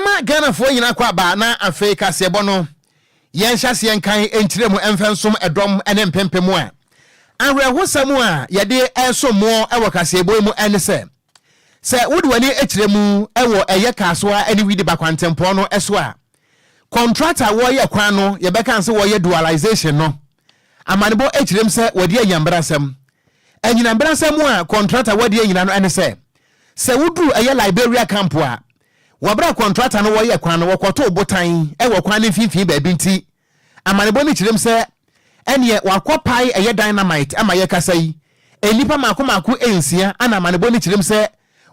Yama Ghana for yina kwaba na afei kasebo no yen hyase yen kan enkyire mu emfensom edom ene mpempem a ahwehosam a yede ensomo ewo kasebo mu ene se wodi wani ekyire mu ewo eye kaso a ene widi bakwantempo no eso a contractor wo ye kwan no ye beka nse wo ye dualization no amanebo ekyirem se wodi anyambrasem anyinambrasem a contractor wodi anyina no ene se wudu eye Liberia camp a wabra contractor no wo ye kwan no wokoto botan ewo kwan ne fifi ba binti amanebo ni kyirem se ene wakopai eye dynamite ama ye kasai enipa makomako ensia ana amanebo ni kyirem se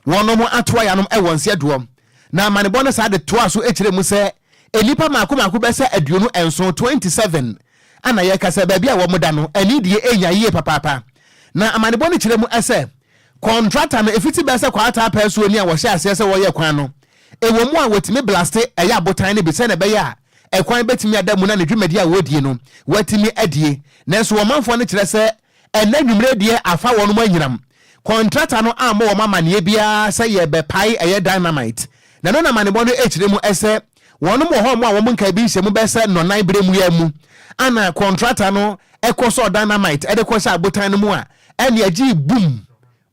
wono atoa yanom ewo nsia duom na amanebo no sa de toa so ekyirem se enipa makomako be se aduonu enso 27 ana ye kasa ba bia wo moda no eni die enya yie papapa na amanebo ni kyirem ese contractor no efiti be se kwata peso ni a wo hye ase se wo ye kwan no ewo mu a wotimi blaste eya botan ne bi se na be ya ekwan betimi adamu na ne dwumadi a wodie no watimi adie nanso wo manfo no kyerɛ se enadwumre die afa wono manyinam contractor no amo wo mama ne bia se ye be pai eye dynamite na no na manebo no ekyire mu ese wono mo ho mo a wo nka bi hyɛ mu be se no nan bre mu ya mu ana contractor no ekoso dynamite ede ko sha botan no mu a ene agi boom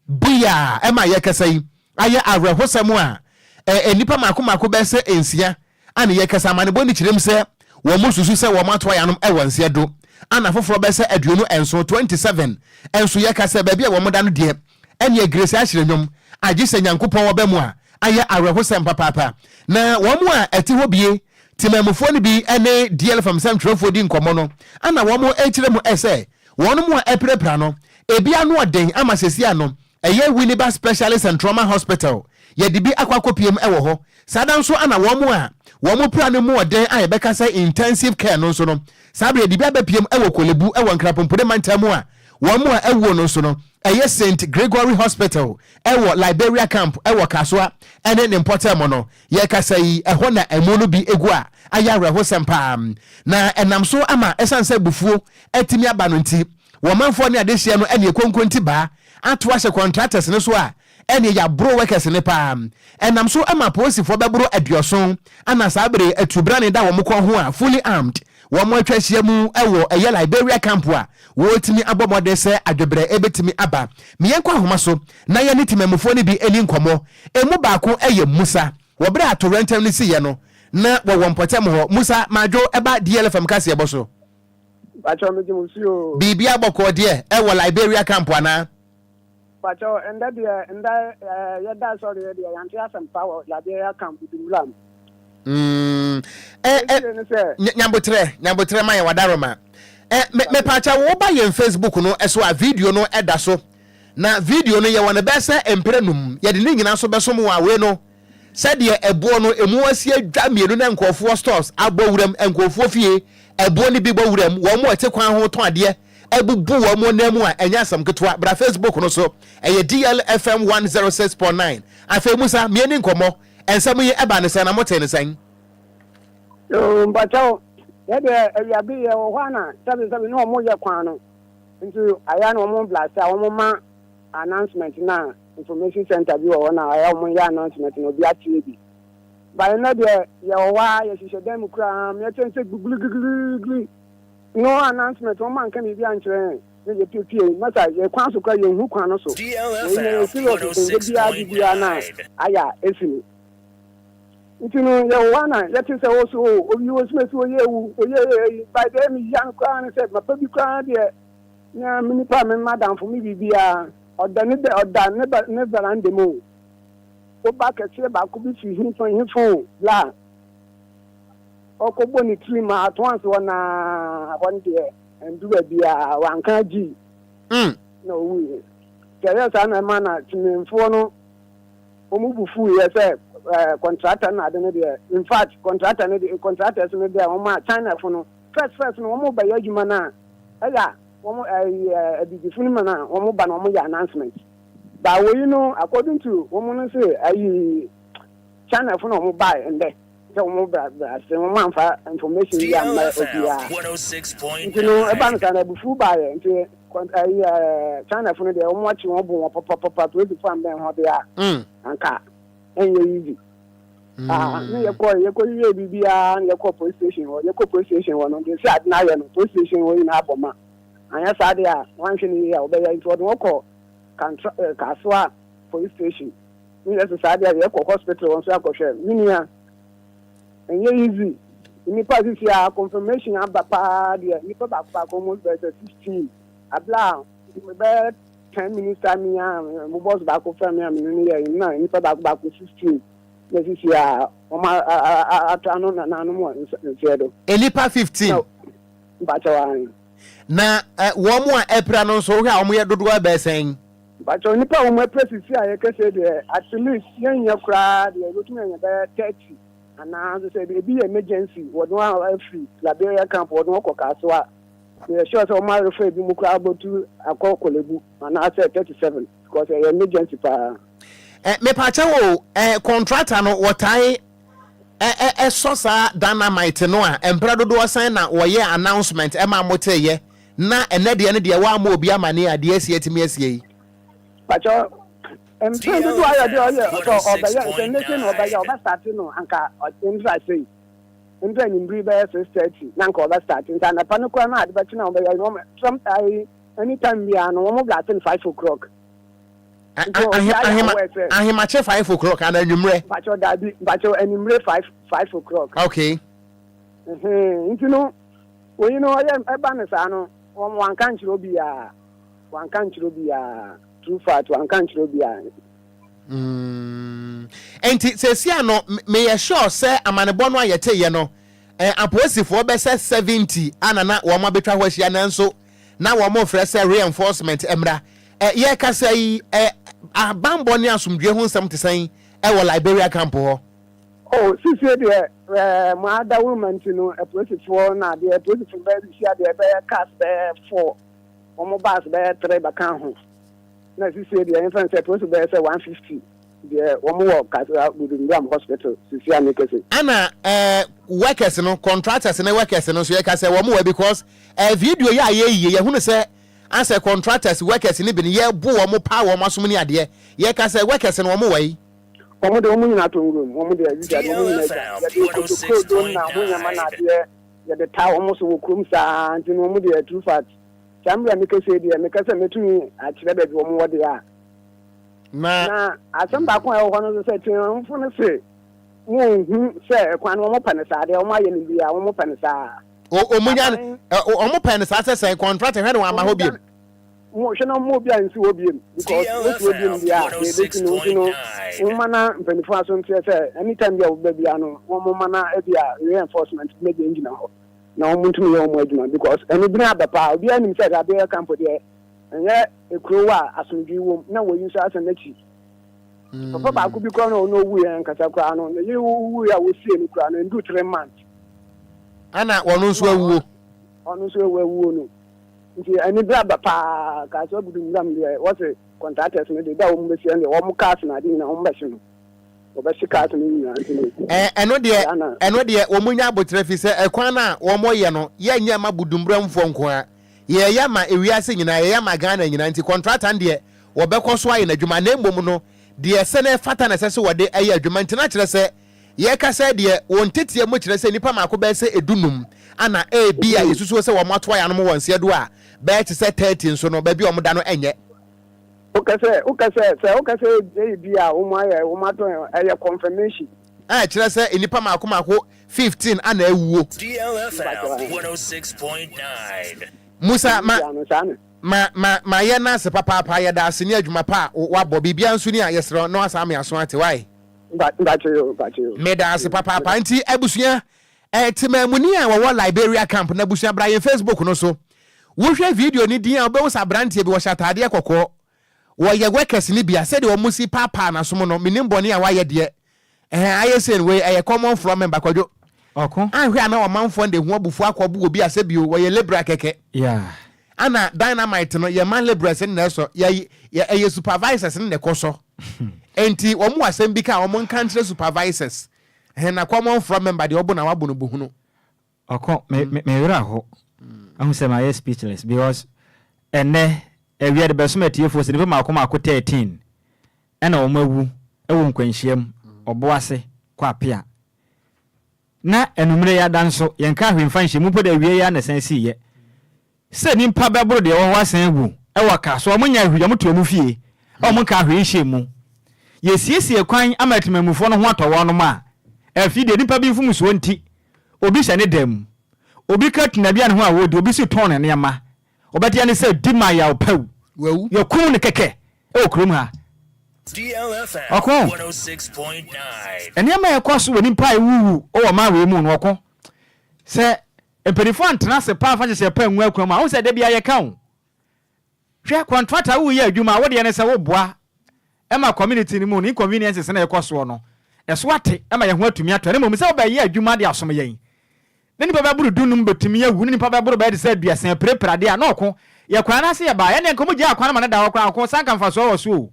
buya ema ye kasai aye arehosam a enipa makomako be se ensia ana ye kasa manebo ni kyerem se wo mususu se wo matoa yanom ewansia do ana foforo be se aduonu enso 27 enso ye kasa ba bia wo moda no de ene grace ahyirenyom agise nyankopon wo ba mu a aye arehosam papa na wo mu a eti hobie timamufo ni bi ene DLFM samtrofo di nkomo no ana wo mu ekyirem ese wonu mu a eprepra no ebia no oden ama sesia no eye Winneba Specialist and Trauma Hospital ye dibi akwakopiem ewo ho sadan so ana wo mu pra ne mu oden a yebeka say intensive care no so no sabre dibi abapiem ewo Kolebu ewo nkrapompode mantamu a wo mu a ewo no so no eye St Gregory Hospital ewo Liberia camp ewo Kasoa ene ne importem no ye kasai eho na emu no bi egu a aya reho sempa na enam so ama esanse bufuo etimi aba no nti wo manfo ne adehia no ene konkonti ba ato ahye contractors ne so a ene ya bro workers ne pa enam so ama police fo bebro adioson ana sabre atubra ne da wo mko ho a fully armed wo mo atwahia mu ewo eye Liberia camp a wo timi abomode se adwebre ebetimi aba miyenko ahoma so na ye ne timamufo ne bi eni nkomo emu baako eye Musa wo bre atorentem ne siye no na wo wompotem ho Musa majo eba DLFM kase eboso bacho me jimusio bibia boko de ewo Liberia camp ana bacho enda yada sorry dia yantia some power Liberia camp dulam nyambotre maye wadaroma me pacha wo ba ye Facebook no eso a video no eda so na video no ye wona be se emprenum ye de nyina so be so mo wa we no said ye ebo no emu asie dwa mienu na nkofo stores abowuram nkofo fie ebo ni bi bowuram wo mo ete kwan ho ton ade ebubu wo mo na mu a enya asam ketwa bra Facebook no so eye DLFM 106.9 afa Musa mieni nkomo ensam ye eba ne se na mote ne sen bacho ye de awiabe ye wo hwana sabe no mo ye kwan no nti aya no mo blast a wo ma announcement na information center bi wo na aya mo ya announcement no bi atie bi by na de ye wa ye hihye dem kura me tense guguguguguglu no announcement o man kan bi ankyere ye pie masa ye kwan so kwa ye hu kwan no so DLFM 106.9 aya esini ntino ye wana ye tse wo so obi wo smesi wo ye wu oye by the me yan kwan se ma pa bi kwan de na mini pa me madam for me bibia oda ne verande mo o ba kese ba ku bi fi hin la okogbo ni trima at once wana one day and do bia wanka ji no we kere sa na ma na timfo no omubufu ye se contractor na de ne de in fact contractors ne de o ma China fo no first no mo ba yadwuma na aya wo abigifuni mana wo ba na wo ya announcement ba wo you know according to wo no say ayi China fo no mo ba ende so wo ba say wo manfa information ya ma obia 106.9 you know e ba na na bufu ba ye nti ayi China fo no de wo wachi wo bo papa to e fam ben ho de a anka enye easy na yɛkɔ yɛ bibia na yɛkɔ police station wɔ no de sɛ ade na yɛ no police station wɔ na abɔma anya saa de a wanhwɛ ne yɛ ɔbɛyɛ nti ɔde wɔkɔ kasoa police station ni yɛ saa de a yɛkɔ hospital wɔn so akɔhwɛ minia ɛnyɛ easy nipa sisi a confirmation aba paa deɛ nipa baako almost better 16 abla bɛ 10 minutes time ya mo boss baako fɛ me amene ne yɛ na nipa baako 16 na sisi a ɔma atano na nanu mo nse do nipa 15 bachawa na wɔn mo a ɛpra no nso hwɛ a wɔn yɛ dodoɔ bɛsɛn bachawa nipa wɔn ɛpra sisi a yɛkɛsɛ deɛ at least yɛnyɛ koraa deɛ yɛtumi yɛ bɛ 30 and now they say be emergency what one free Liberia camp what one kokaswa the sure so my refer be mukra about to akọ kolebu and I said 37 because emergency pa me pa wo contractor no wotai sosa dynamite no a empra dodo san na wo ye announcement e ma moteye na ene de ne de wa ma obi amane ade asietimi asie pacho employed do I so obey nation obey starting no anka indra say indra ni mbri be 6:30 na anka oba starting na panukwa na ade bachi na obey no sometime anytime we are no mo blatin 5 o'clock ahima che 5 o'clock and anwumre bacho anwumre 5 o'clock okay no we know I ban sa no wan kan chiro bia true fact one country bia enti sesia no me ye sure say amanebo no ayete ye no aposifo be say 70 anana wo ma betwa hwahia nanso na wo mo frɛ say reinforcement emra ye ka say abambo ne asomdwe ho nsɛm te sɛn wo Liberia camp ho oh sisi de ma da woman no aposifo na de aposifo be sia de be cast be 4 omo bas be 3 baka ho na sisi de infant aposifo be say 150 de omo work at Lumba hospital sisi anekese ana workers no contractors na workers no so ye ka say wo mo because video ya ye hunu say as a contractors workers ni bi ye bo wo mo pa wo masom ni ade ye ka say workers no wo mo wai omo de omo nyina to room omo de ajuja omo nyina na ho nyama na ade ye de ta omo so wo krum sa nti no omo de true fact chambre anekese de mekasa metumi a kire be omo wo de a na asamba ko e ho no se tin mfo no se wo hu se kwan wo mo panesa de wo aye ni bia wo mo panesa o munya o mo panesa se contract he de wa ma ho biem mo hwe no mo bia nsi wo biem because wo biem bia e be kinu wo mana mpanifo aso ntie se anytime bia wo ba bia no wo mo mana e bia reinforcement meje engine ho na wo ntumi ye wo mo adwuma because eni bi na abapa obi anim se da be camp de enye ekrowa asomdwi wo na wo yin so asan nachi papa ba ku bi ko no wu yan kasa kwa no ye wu ya wo sie ni kwa no ndu 3 months ana wonu so awuo onu so awuo no nti ani bra bapa ka so budu ndam de what contractors no de da wo mo besia ne wo mo cars na de na wo mbehye no wo be cars no nyina nti eno de wo munya abotre fi se ekwan na wo mo ye no ye nya ma budumbra mfo nko a ye ya ma ewiase nyina ye ya ma Ghana nyina nti contractor de wo be koso aye na dwuma na embom no de se na fata na se wo de aye adwuma nti na kire se ye ka se de won tetie mo kire se nipa mako be se edunum ana bia yesusu se wo mato ya no mo won se do a be te se 30 nso no ba bi o mo da no enye o ka se bia o mo aye o mato aye confirmation kire se nipa mako 15 ana ewuo DLFM 106.9 Musa ma ye na se papa ye da aseni adwuma pa wa bo bibia nso ni ayesro no asame aso ate wai bacho me da se papa nti abusua timamuni a wo Liberia camp na abusua bra ye Facebook no so wo hwe video ni din a obewo sa brantie bi wo shatade kokko wo ye workers ni bia se de wo musi papa na so no minim bone a wa ye de ayesen we common from member Kwadwo Okon ahwe ana o manfo de ho abufu akobu obi ase bio wo ye libra keke ana dynamite no ye man liberals na so ye supervisors ne koso enti wo mu asem bi ka wo mon country supervisors na common from member de obo na wabo no bohunu Okon me wera ho ahu say my speechless because ene we the best metie for se ne ma akoma 13 ena wo mawu e wo nkwanhyiam obo ase kwa pia na enumere ya danso yenka hwemfa nhye mu poda wie ya na sensi ye se nimpa bebro de wo asan gu e waka so omunya hwya muto mu fie omunka hwe nhye mu yesiesie kwan amatimamufo no ho atọwọ no ma afi de nimpa bi mfumu so nti obi hye ne dem obi katina bia ne ho awodi obi si ton ne ma obetia ne se dima ya opew wewu yakum ne keke e okrom ha DLFM Okon 106.9. Enema ekoso woni pa ewuwu o ma we mu no okon se emperifo antena se pa fa se pa nwu akwan ma wo se de bia ye ka wo hwe contractor wu ye adwuma wo de ne se wo boa e ma community ni mu ni inconvenience se na ekoso no eso ate e ma ye ho atumi ato ne mo se wo ba ye adwuma de asom yen ne nipa ba buru dunum betumi awu ne nipa ba buru ba de se aduasen preprade a na okon ye kwan na se ye ba ye ne nkomo gya akwan ma ne da wo kwan okon sanka mfa so wo so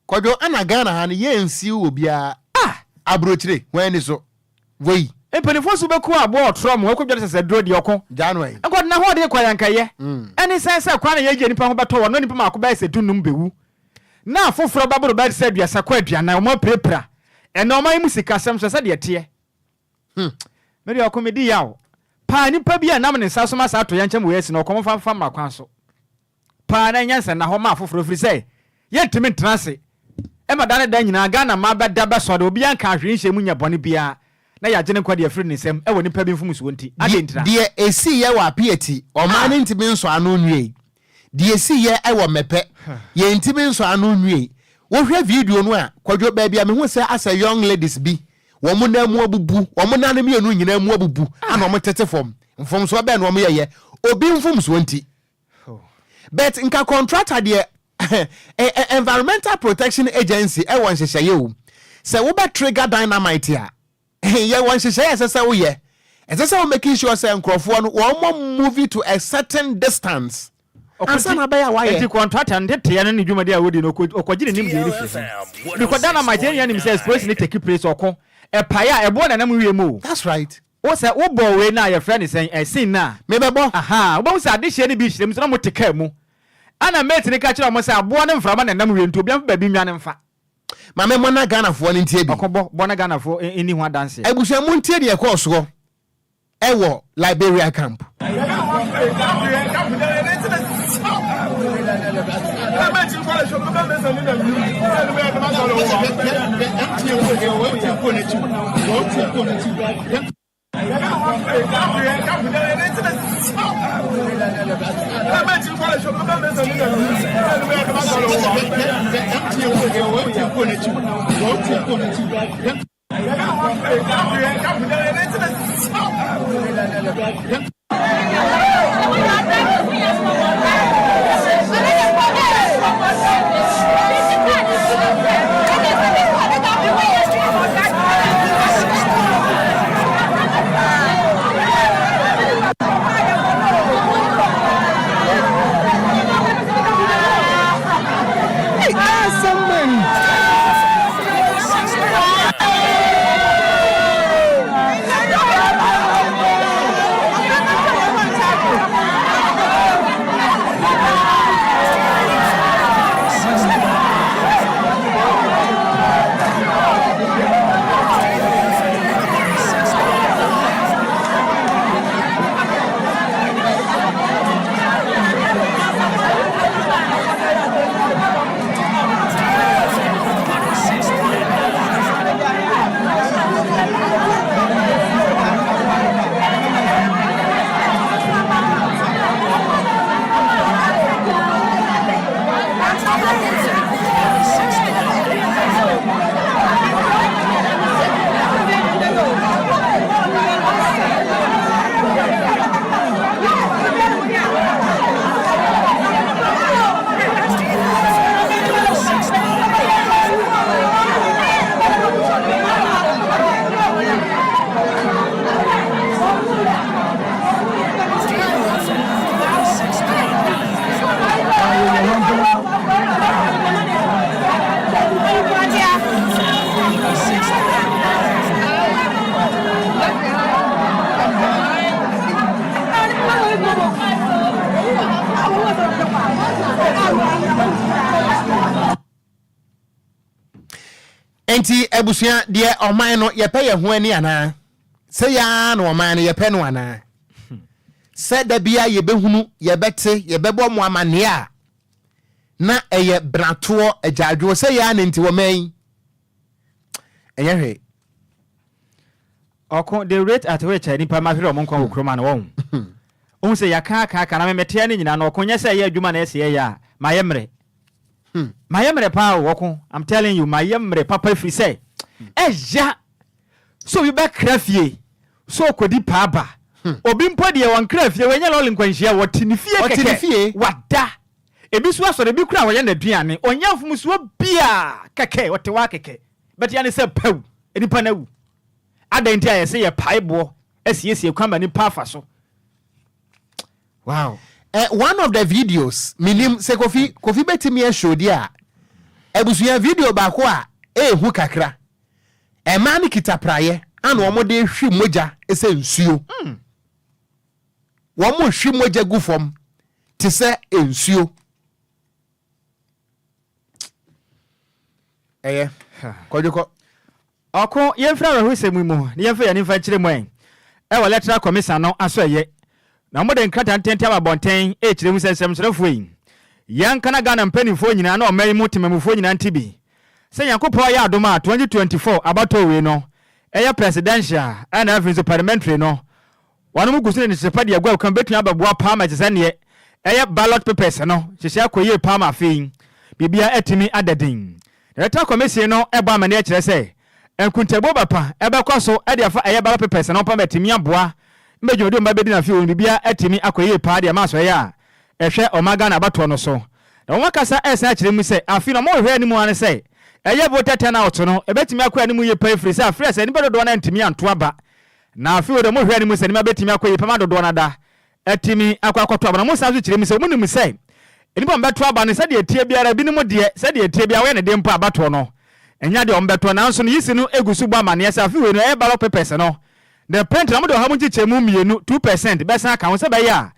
Kwadwo ana Ghana ha ne yensi obia abrochire wen so voi empenifo so beku abo otrom wo kwodwa sese dro de okon January enko na ho de kwayankaye eni sense kwa na yeje nipa ho beto wo no nipa ma ko ba se dunum bewu na afoforo baboro ba se aduasa kwa aduana mo prepra eno ma imu sika sem so se de tie me de okomedi yawo pa nipa bia nam ne nsa so ma sa to yanchem wo yesi na okom fa ma kwan so pa na nyansa na ho ma afoforo firi se yentimi ntrase ema dane da nyina Ghana ma beda be so de obi anka ahwe nhye mu nya bone bia na ya gene kwade afiri ne sem e woni pa bi mfum so nti ade ntra de esi ye wa pieti o ma ne ntimi nso anu nwie de esi ye e wo mepe ye ntimi nso anu nwie wo hwe video no a Kwadwo ba bia me hu se as a young ladies bi wo mu na mu abubu wo mu na ne mienu nyina mu abubu ana mo tete fom mfom so be na mo ye obi mfum so nti but nka contractor de environmental protection agency e won hyehyeye o se wo ba trigger dynamite a ye won hyehyeye se wo ye se wo make sure say nkrofo no wo move to a certain distance asa na ba ya wa ye enti contractor ndete ya ne dwumade a wodi no okogire nim de rifi because dynamite ya nim say explosion ne take place okon e paya e bo na nam wie mu that's right wo se wo bo we na your friend is saying sin na me be bo aha wo se ade hye ne bi hyerem so na mo teka mu ana mate ne ka kira mo se abo ne mframa na nam wie nto obiam ba bi nwane mfa ma me mo na Ghana fo ne ntie bi okobo bo na Ghana fo eni ho dance ebusha mu ntie de e ko so e wo Liberia camp enti ebusua de oman no ye pay ye ho ani ana se ya na oman no ye pay no ana se da bia ye behunu ye bete ye bebo mo amane a na eye brato agyaadwo se ya na enti wo man enye hwe Okon the rate at which any pamafiro monko okroma na won on se yaka na memete ne nyina na okonye se ye adwuma na ese ya mayemre mayemre pa wokon I'm telling you mayemre papa free say eja so you back crafie so kodi pa ba obi mpo de won crafie wenya lole nkwanhia wotini fie wada ebi so asore bi kura woye na duane onyafum so bia keke wote wa keke but ya ne se paw enipa na wu adenti aye se ye paibo esiesie kwamba ni pafa so. Wow. One of the videos minim se kofi betimi e show dia ebusuya video ba ko a hu kakra e ma ni kitapraye ana omo de hwi moja ese nsuo wo mo hwi moja gu fom ti se nsuo kodiko Okon yemfra we semu mu ni yemfa ya ni fa kire mu en wa electoral commission no aso ye na mo de nkrata ntente abonten e kire mu sensem serefo yi yankana Ghana mpanifo nyina na oman mu temamufo nyina ntibi se yankopɔ ya adoma 2024 abato we no eya presidential and afinso parliamentary no wanu mu gusu ne sepa de agwa kan betua babua palma tse ne eya ballot papers no hyehye akoye palma afin bibia etimi adadin electoral commission no eba amane kire se enkuntabo bapa ebekɔ so ade afa eya ballot papers no palma etimi aboa mbejodi omba bedi na fi won bibia etimi akoye pa de ma so ya ehwe omaga na abato no so na won kasa esa kire mu se afi no mo hwe animu ane se eye vote turn out no ebetimi akwa animu ye pa free se afre se ni bedodo na ntimi anto aba na afi wo de mo hwe animu se ni betimi akoye pa ma dodo na da etimi akwa akoto aba na mo sa so kire mu se munum se eni bo mbeto aba ne se de etie biara bi ni mo de se de etie bia we ne de mpo abato no enya de ombeto na nso no yisi no egusu gba mane se afi we no e ballot papers no the print na mo de ha mo chichemu mienu 2% besa ka won se be ya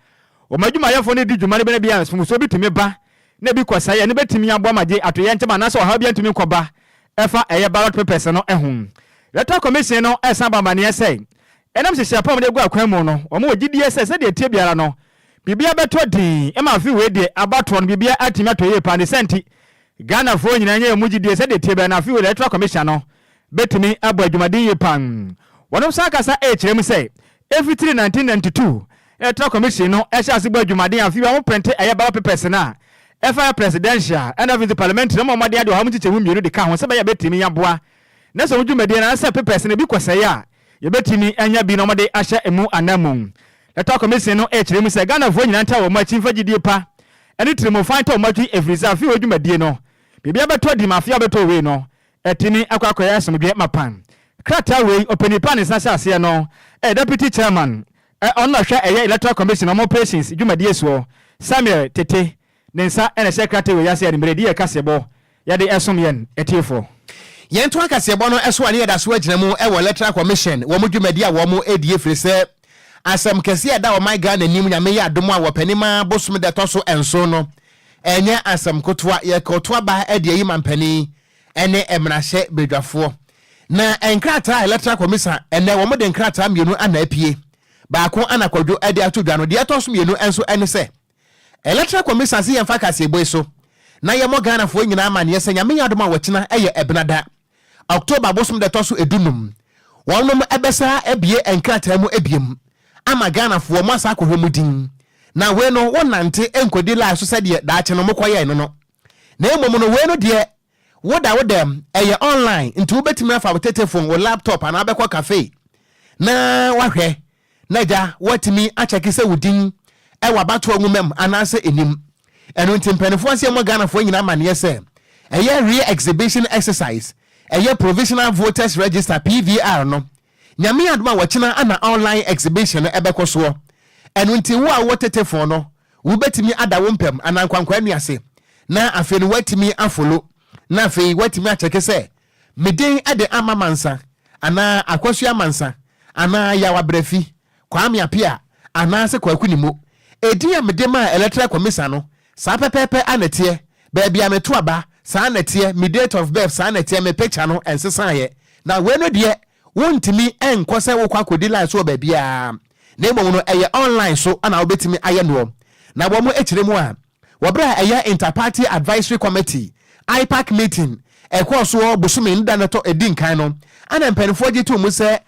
o madwuma yefo ne di dwuma ne be na bia so bitumi ba na bi kwasa ya ne betimi abo amaje atoye nchema na so ha bia ntumi koba efa eye ballot papers no ehun electoral commission no esa ba mane say enam hyehyɛ pam de gu akwan mu no o mo gidie se de tie biara no bibia beto din e ma fi we de abato no bibia atimi atoye pa ne senti Ghana fo nyina nya mu gidie se de tie biara na fi we electoral commission no betimi abo adwumadin ye pan wonom sakasa e kyerem say every 1992 electoral commission no ehya asebo adwumadin afi wa mo print eye ballot papers na efa presidential and of the parliament no mo de ade ha mo chichemu mienu de ka ho se ba ya betimi yaboa na so dwumadin na se papers na bi kwasai a ye betimi anya bi no mo de ahya emu anamu electoral commission no e kyerem say Ghana fo nyina nta wo ma chimfa gidie pa ene trimo fight o matwi everisa afi wo dwumadin no bibia beto di mafia beto we no etini akwakoya asomdwe mapan krata we openipan sase no deputy chairman on na hwa electoral commission on operations dwumadie so Samuel Tete nensa ene secretary we yase admiredi e kasebo yade esom yen etiefo yento akasebo no eso ane yada so agina mu e electoral commission wo mu dwumadi a wo mu edie firi se asem kese eda wo my Ghana nim nyame ya adom a wo panima bosom de toso enso no enye asem kotoa ye kotoa ba ede yi mampani ene emrahye bedwafo na enkrata electoral commission ene wo de enkrata mienu ana apie baako ana Kwadwo ade atodwa no de atoso mienu enso ene se electoral commission se yemfa kasebo so na ye mo Ghana fo nyina amane ye se nyame yadoma wachina eye ebnada October bosom de toso edunum wonom ebesa ebie enkrata mu ebiem ama Ghana fo mo asa akohwemu din na we no wonante enkodi la so se de daache no mokoye no na emom no we no de wodam eye online nti betimi afa telephone wo laptop ana abekọ cafe na wahwe na ja watimi acheki se wudin e wabato nwumem anase enim eno nti mpanifo ase mo Ghana fo nyina mane se eye re-exhibition exercise eye provisional voters register PVR no nyame adoma wachina ana online exhibition ebekọ so eno nti wo a telephone no wo betimi adawo mpem anankwankwa nuase na afeni watimi afolo na fei watimi acheke se medin ade amamansa ana akwasua mansa ana yawa brefi kwame apia ana se kwakunimo edi ya medema electoral commission no sa pepepe anete ba bia meto aba saa na tie me date of birth saa na tie me picture no ensesan ye na we no de wontimi enkose wo kwa kodi line so ba bia na emo no eye online so ana obetimi aye no na bo mo ekire mu a wobra eye interparty advisory committee IPAC meeting ekwoso bosumi nda na to edin kan no ana mpanifo gi to mu se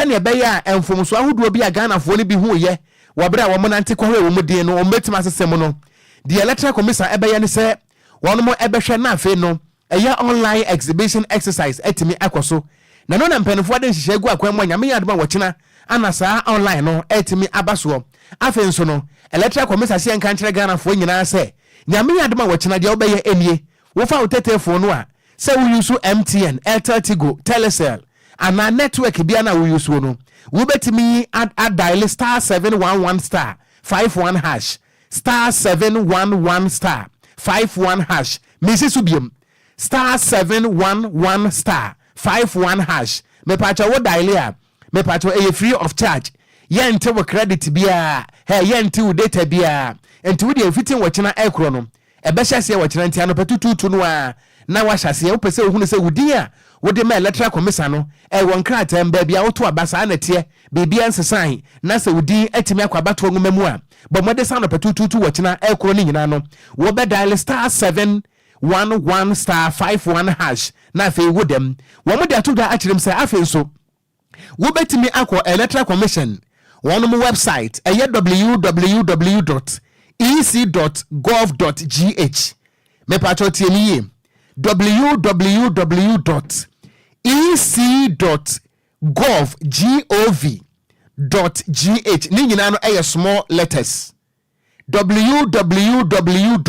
ne be ya enfomso ahodo bi a Ghana fo ne bi hu ye wobra wo mo nante kohwe wo mu din no ometima sesem no the electoral commission ebe ye ne se wono mo ebe hwe na afi no eye online exhibition exercise etimi akoso na no na mpanifo de nhihye gu akwan mo nyame yadoma wochina ana saa online no etimi abaso afi nso no electoral commission se enka nkyere Ghana fo nyina se nyame yadoma wochina de obeye enie wo fa wotetefo no a se we use MTN Airtel Tigo Telecel ana network bia na we use no wo betimi add dial star 711 star 51 hash star 711 star 51 hash mesi subium star 711 star 51 hash me pacha wo dial ya me pacha e free of charge yente wo credit bia yente wo data bia enti wo de fitin wo chena ekro no ebe hyase wo chena ntia no petututu no a na wa hyase wo pese wo hunu se wudi a wo de ma electoral commission no won krata mba bia wo to abasa na tie bibia nsesan na se wudi atimi akwabato ngumemu a bo mode san no petututu wo chena ekro ni nyina no wo be dial star 711 star 51 hash na fe wo dem wo mo de atoda akirem se afi so wo betimi akọ electoral commission one mo website www.ec.gov.gh me patcho tieni www.ec.gov.gh ni nyina no small letters www.ec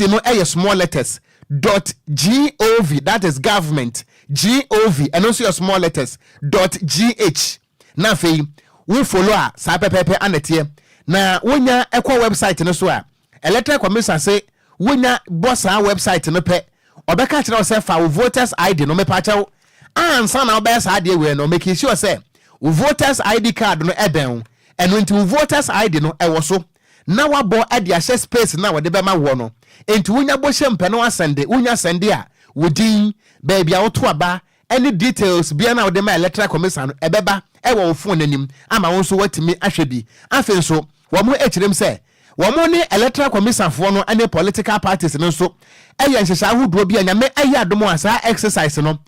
no small letters .gov, that is government gov, and also your small letters .gh. na fe we follow a sa pepepe anetie na wonya ekwa website no so a electoral commission say wonya boss a website no pe obeka kire o say fa voters ID no me pa chawo ansa na obesa ade we no make sure say voters ID card no eben eno nti voters ID no ewo so na wabo ade a space na wode be ma wo no enti wonya bo hempe no asende wonya sende a wodin baby a woto aba any details bia na wode ma electoral commission ebeba ewo wo phone nanim ama won so watimi ahwebi afen so wo mo ekirem se wo mo ne electoral commission fo no ane political parties no so eye nhehya ahodo bia nyame eye adomo asa exercise no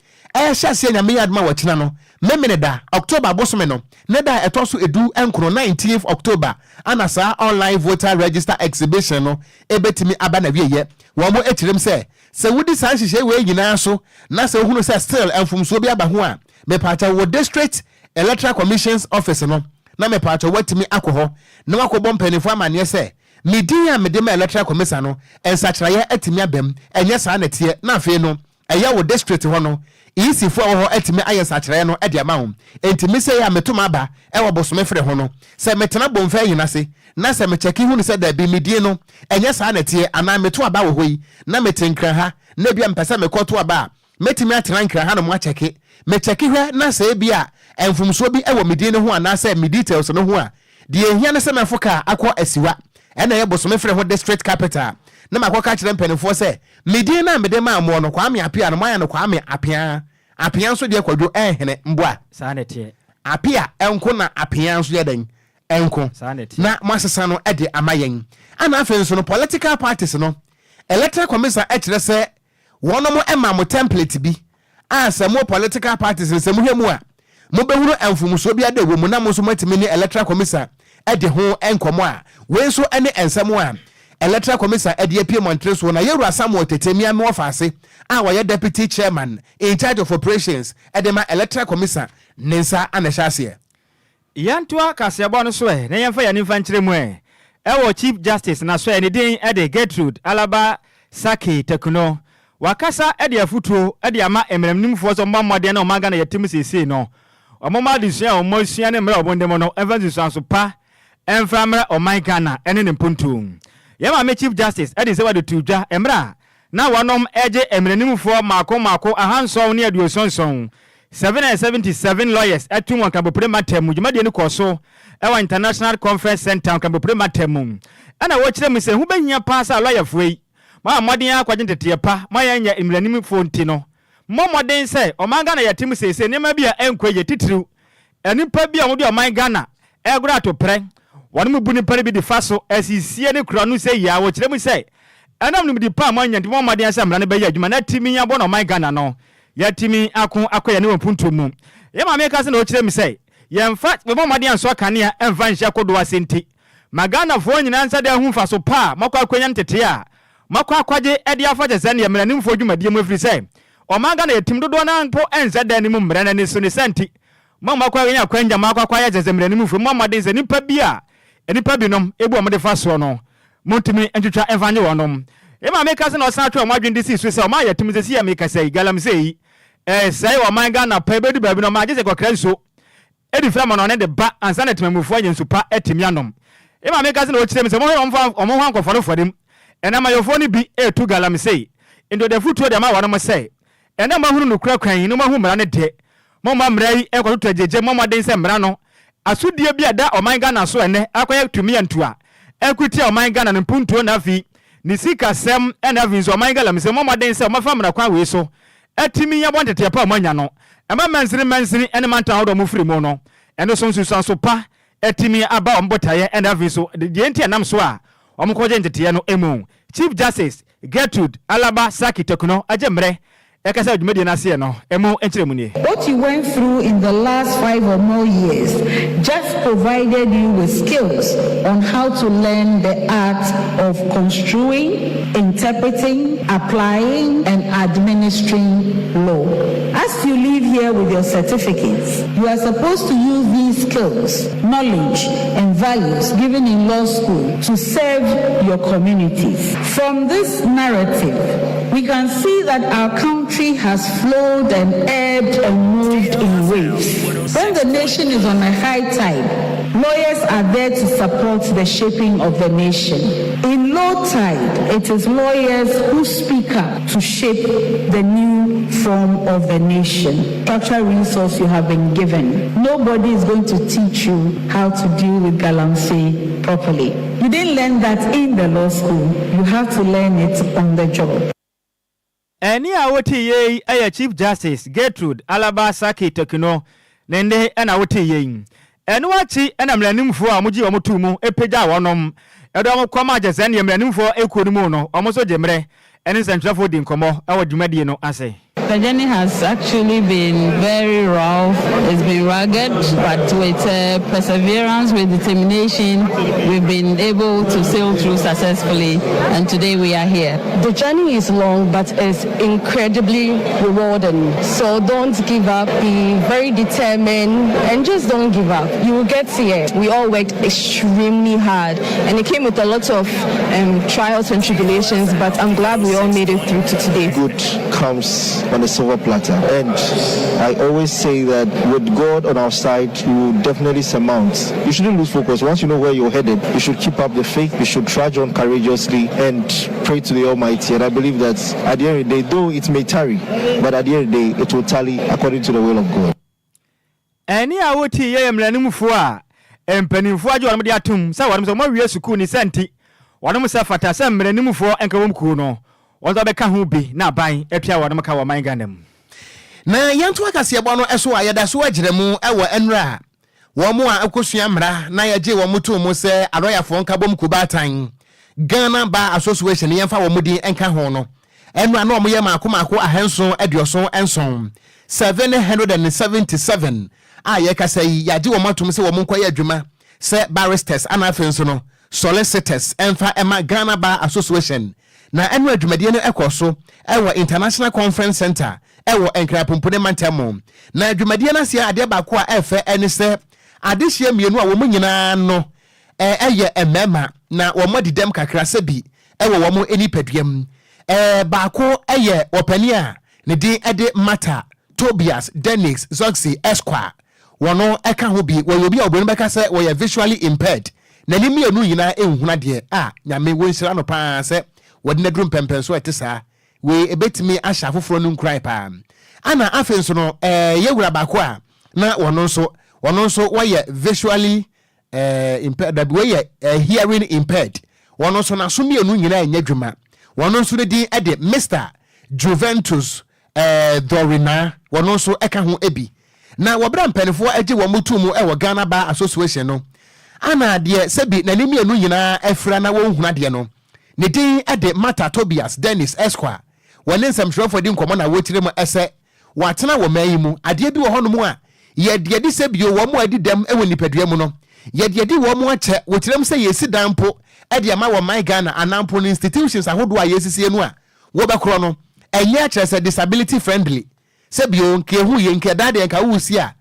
hyase nyame yadoma wachina no memene da October bosome no ne da etoso edu enkro 19th October ana sa online voter register exhibition no ebetimi aba na wieye wo mo ekirem se wudi san hihye we nyina so na se hunu se still enfumso bi aba ho a me pacha wo district electoral commissions office no na me pacha watimi akoho na wakobo mpanifo amane se medin a medema electoral commission no ensachraye atimi abem enye sa na tie na afi no eya wo district ho no isi fo ho atimi ayensachraye no ede ama ho entimi se ya metuma aba ewo bosome frɛ ho no se metena bomfa yina se na se me cheki hu no se da bi medin no enye sa na tie ana meto aba wo hoyi na metenkra ha na bia mpese mekoto aba metimi atena nkra ha no mo acheki me cheki hwe na se bia enfumso bi ewo medin no ho ana se me details no ho a de ehia ne se mefoka akọ asiwa ena ye bosome frɛ ho district capital na makoka kire mpanifo se medin na mede ma mo no kwa me apia no maya no kwa me apia so de Kwadwo ehene mboa sa na tie apia enko na apia so de den enko na masesa no ede amayen ana afen so no political parties no electoral commission ekire se wono mo ema mo template bi asa mo political parties se mo hwemu a mo behuru enfumuso bi ade wo mu na mo so matimi ni electoral commission ede ho enkomo a we so ene ensemo a electoral commission ede apie montre so na yeru Samuel Tetemia me ofase a wa deputy chairman in charge of operations ede ma electoral commission nensa anashase yantua kasebo no so na yemfa ya nimfa nkyere mu ewo chief justice na so ene din ede Gertrude Alaba Saki Tekuno wakasa ede afutuo ede ama emremnimfo so mmamode na omaga na yetim sese no omoma disua omosua ne mra obondemo no emphasis so pa emfamra omagana ene ne mpuntum yema me chief justice ede se wade tudwa emra na wonom eje emrenimfo mako ahanso ne aduosonson 777 lawyers atum wakabopre matem jumade ne koso ewa international conference center wakabopre matem ana wo kire me se hu banya pass lawyer foi ma modern akwaje tete pa ma ya nya imranim fonti no mo modern say o man Ghana yatim sese ne ma bia enkwaje titiriu enipa bia mo bia o man Ghana egura to pre wonu mu buni pare bi de faso asisie ne kura no say ya wo kire mu say enam no di pa ma nya mo modern say mra ne ba ya adwuma na timi nya bo no man Ghana no ya timi akoya ne wonpunto mu ye ma me ka se na o kire mu say yemfa mo modern so kanea emfa nhya kodo asenti magana fo nyina nsa de hu fa so pa makwa akwanya ntete a makwa akwaje ede afaje se ne mranim fo dwumadie mu afiri se o magana yetim dodo na mpo ensa de ne mu mrana ne so ne senti makwa akwanya akwanja makwa akwaya je mranim fo modern se nipa bi a nipa bi nom ebu omde fa so no montimi entwetwa emfanye wonom e ma meka se na osan atwa omadwen de si so se o ma yetim se si ya meka se galam sei sai o magana pa bedu ba bi no ma je se kokra so edi frama no ne de ba ansa na temamufu anyensu pa etimianom e ma meka se na o kire me se mo ho ankofo no fodem ena ma yofo ni bi etu galam sei ndo de futuo de ma wano mo sei ena ma hunu no kura kwan no ma hu mra ne de mo ma mra yi ekoto ajeje mo ma den se mra no asudie bi ada o man Ghana so ene akoya tumi antua ekuti o man Ghana ne puntuo na fi ni sika sem ena vi so o man Ghana me se mo ma den se o ma fa mra kwan we so atimi ya bonte pa mo nya no ema mansini ene manta hodo mo firi mo no eno so nsusu so pa atimi aba ombotaye ena vi so de enti anam so a omkoje ntete no emu Chief Justice Gertrude Alaba Saki Tekuno ajemre ekasa adwumade na se no emu enchiremu ni. What you went through in the last 5 or more years just provided you with skills on how to learn the art of construing, interpreting, applying, and administering law. As you leave here with your certificates, you are supposed to use these skills, knowledge, and values given in law school to serve your communities. From this narrative, we can see that our country has flowed and ebbed and moved in waves. When the nation is on a high tide, lawyers are there to support the shaping of the nation. In low tide, it is lawyers who speak up to shape the new form of the nation. Structural resource you have been given. Nobody is going to teach you how to deal with galamsey properly. You didn't learn that in the law school. You have to learn it on the job. Eni awoti ye aya Chief Justice Gertrude Alaba Saki Tekuno nende ena woti ye enu achi ena mlanimfo a muji omotu mu epeja wonom edo amkwama agese ne mlanimfo ekonu mu no omoso jemre eni sentrafo di nkomo awo dwumadi no ase. The journey has actually been very rough. It's been rugged, but with perseverance, with determination, we've been able to sail through successfully, and today we are here. The journey is long, but it's incredibly rewarding. So don't give up, be very determined, and just don't give up. You will get here. We all worked extremely hard, and it came with a lot of trials and tribulations, but I'm glad we all made it through to today. Good comes on a silver platter, and I always say that with God on our side, we will definitely surmount. You shouldn't lose focus. Once you know where you're headed, you should keep up the faith. You should trudge on courageously and pray to the Almighty. And I believe that at the end of the day, though it may tarry, but at the end of the day, it will tally according to the will of God. Any awoti ye mlanimfo a empanimfo aje wonmo de atum sa wonmo so mo wie sukuu ni senti wonmo sa fata sa mlanimfo enka wom ku no wonzo be ka ho bi na ban atwa wonmo ka wo man Ghana na yanto akase ebo no eso ayeda so agiremu ewo enra wo mo a akosua mra na yaje wo moto mo se aroyafo nka bom kubatan Ghana Bar Association yemfa wo mudi enka ho no enra na omo ye maako ahenso adioso enson 777 ye kasai yaje wo matum se wo monkoye adwuma se barristers anafenso no solicitors enfa ema Ghana Bar Association na enu adwumade no ekoso ewo International Conference Center ewo Enquires mantamo na adwumade na se ade ba ko a efe ene se adehye mienu a wo nyina no eye emema na wo modidem kakra se bi ewo wo mo enipaduam ba ko eye opani a ne din ede Mata Tobias Dennis Zoxy Esquire wono eka ho bi wo yobi obonu beka se wo ye visually impaired na ni mienu nyina ehuna de nyame wonhyira no pa se wodina drum pempen so etesa we ebetimi ahya foforo no nkrai pa ana afenso no yewura bako a na wono nso wo visually impaired that we hearing impaired wono so na so mienu nyina enya dwuma wono nso di ede Mr Juventus Dorina wono nso eka ho ebi na wobra mpanifo age wo mutu mu e Ghana Bar Association no ana de sebi na nimi enu nyina afra na wo huna de no ne din ede Mata Tobias Dennis Esquire wone nsamhwefo di nkomo na wotire mu ese watena wo mayi mu ade bi wo hono mu a ye de di sebi wo mu adi dem e wo nipadua mu no ye de di wo mu ache wotire mu se yesi dampo ede ama wo my Ghana anampo institutions ahodo a yesisie no a wo bekro no enye ache se disability friendly sebi o nke hu ye nke dade nka wo si a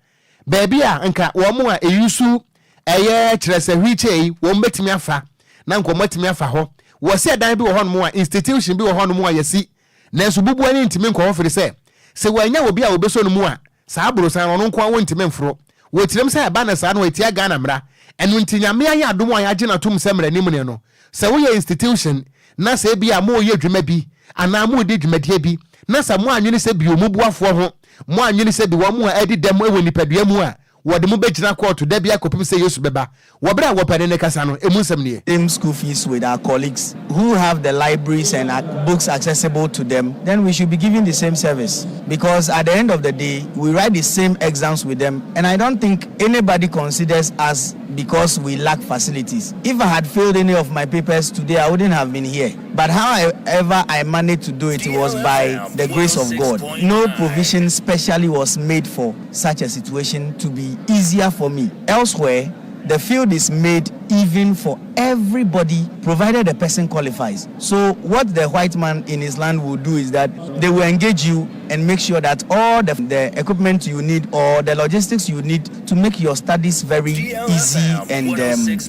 baby a nka wo mu a eyusu eye kire se hwiche wo mbetimi afa na nkomatimi afa ho wo se dan bi wo hono mu a institution bi wo hono mu a yesi na so bubu ani ntimi nko hofere se wanya obi a obeso no mu a saa bro san no nko awon ntimi mfro wo tirem se ba na saa no etia Ghana mra enu ntinyame aya adom a yaje na tum se mra nim ne no se wo ye institution na se bi a mo ye dwuma bi ana mo di dwumadie bi na sa mo anwene se bi omubuafo ho mo anwene se bi wo mo a edi dem ewo nipadua mu a wode mo begina court da bia kopim se Yesu beba wo bra wo pade ne kasa no emunsam ne same school fees with our colleagues who have the libraries and books accessible to them, then we should be giving the same service, because at the end of the day we write the same exams with them, and I don't think anybody considers us because we lack facilities. If I had failed any of my papers today, I wouldn't have been here. But however I managed to do it was by the grace of God. No provision specially was made for such a situation to be easier for me. Elsewhere, the field is made even for everybody, provided the person qualifies. So what the white man in his land will do is that they will engage you and make sure that all the equipment you need or the logistics you need to make your studies very easy and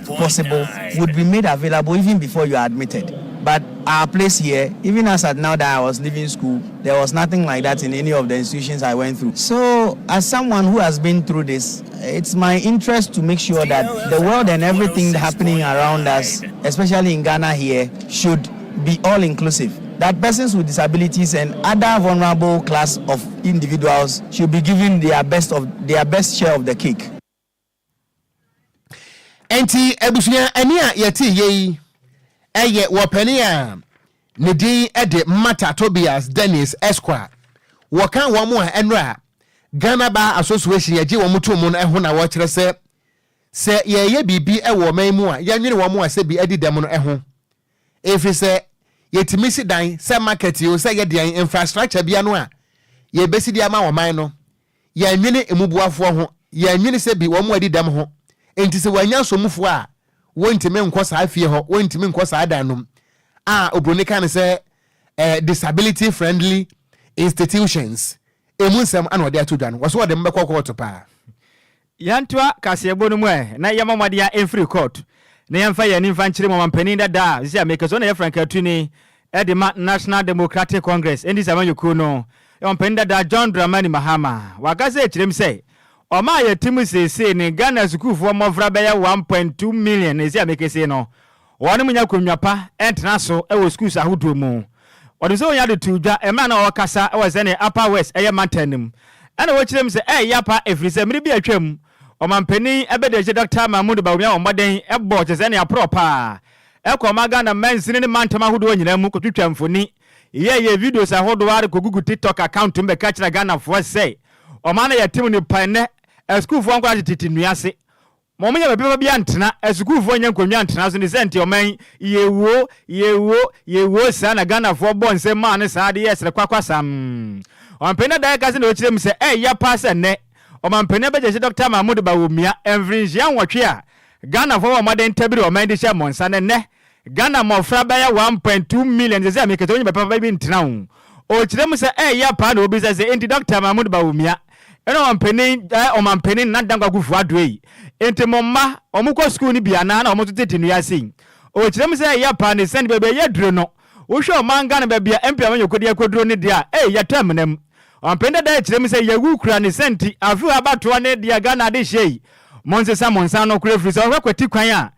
possible would be made available even before you are admitted. But our place here, even as at now that I was leaving school, there was nothing like that in any of the institutions I went through. So as someone who has been through this, it's my interest to make sure that the world and everything happening around us, especially in Ghana here, should be all inclusive. That persons with disabilities and other vulnerable class of individuals should be given their best share of the cake. Enti ebusuya ania yeti yei eye wopania ne din ede Mata Tobias Dennis Esquire wokan wo mo enra Ghana Bar Association yaji wo mutu mu no eho na wo kire se ye bibi e wo man mu a yanwene wo mo ase bi edi dem no eho efi se yetimi si dan se market yo se ye dan infrastructure bia no a ye besi dia ma wo man no yanwene emubuafo ho yanwene se bi wo mo edi dem ho enti se wanya somufo a wontime nkɔ saa fie ho wontime nkɔ saa danum a obroni kan se disability friendly institutions emunsem ana ode atodwa no wo de mbekɔ court pa yantoa kasebo no mu na yamamade ya free court na yamfa ya ni mfa nkyere mampanin dada zia mekeso na ya franka tuni edema National Democratic Congress endi samanyoku no mampanin dada John Dramani Mahama wakase ekyerem se Oma ya timu sese ni Ghana sukufo mofra beya 1.2 million ezi amekese no. Wonu munya konwapa entena so ewo schools ahodo mu. Wonu so nya de tudwa ema na wakasa ewo ze ne Upper West eye mantanim. Ana wo kirem se yapa efrise miri bi atwam. Omampani ebedeje Dr. Mahmoud Bawumia omoden ebo cheze ne apropa. Ekoma Ghana mensini ne mantam ahodo nyina mu kotwitwa mfoni. Ye videos ahodo are kogugu TikTok account mbe ka kira Ghana fo se. Omana ya timu ni pane school fo nkwa titi nuase momunya bebe bia ntena school fo nya nkonnwa ntena so ni senti oman yewo sana Ghana fo bo nse ma ne sa de yesre kwakwasam ompena da ka se na okirem se ya pass ne omampena beje Dr. Mahmoud Bawumia envrinjia nwotwe a Ghana fo omaden tabiri oman de sha monsa ne Ghana mofra ba ya 1.2 million ze amiketo onya bebe bi ntena o okirem se ya pa na obi se enti Dr. Mahmoud Bawumia eno omampanin na dangwa gufu adwei enti momma omukọ school ni bia na omotete nu yase o kirem se ya pa ne send bebe ya duro no wo hwe omanga na bebe MP amanyokodi akoduro ne dia ya tamnam ompende da kirem se ya wukura ne senti afu abato ne dia Ghana de shei monse monsa no kure free so kwati kwan a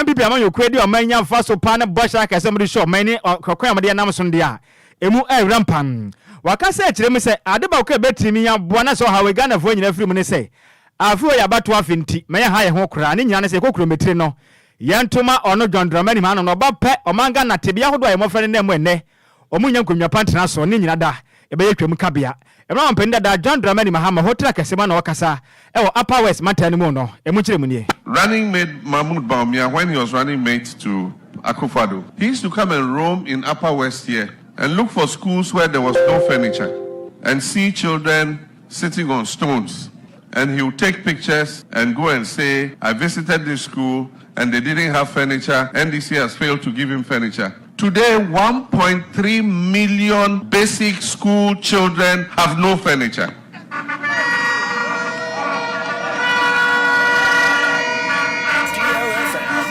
MP amanyokodi omanya fa so pa ne bosha ka se mo de show mani kokwan mo de nam so dia emu rampan wakase kirem se adeba ko betimi ya boana so hawe Ghana fo nyina firi mu ne se afu ya bato afinti me ya ha ye ho kura ne nyina ne se kokurometire no yentoma ono John Dramani ma no ba pe omanga na tebia hodo ayemofre ne mo ene omunya nkonwa pantena so ne nyina da ebe yetwam kabea Emma Penda da John Dramani Mahama hotel kesema na wakasa ewo Upper West Mantani mu no emu kire mu nie. Running mate Mahmoud Baumia, when he was running mate to Akufo-Addo, he used to come and roam in Upper West here and look for schools where there was no furniture and see children sitting on stones, and he would take pictures and go and say, I visited this school and they didn't have furniture. NDC has failed to give him furniture. Today, 1.3 million basic school children have no furniture. DLFM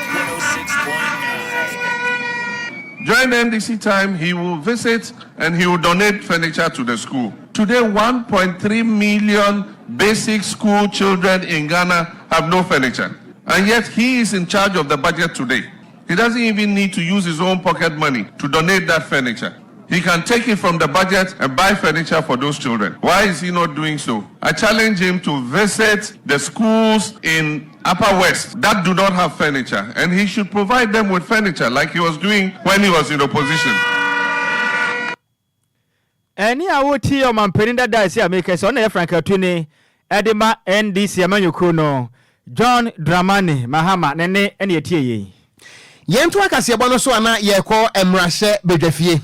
106.9. During NDC time, he will visit and he will donate furniture to the school. Today, 1.3 million basic school children in Ghana have no furniture. And yet, he is in charge of the budget today. He doesn't even need to use his own pocket money to donate that furniture. He can take it from the budget and buy furniture for those children. Why is he not doing so? I challenge him to visit the schools in Upper West that do not have furniture, and he should provide them with furniture like he was doing when he was in opposition. Any awoti o mampeni da isi ameke so na Frank Atuni edema NDC amanyuku no John Dramani Mahama nene ene etie yi. Yentu akase ebo no so ana ye ko emrahye bedwafie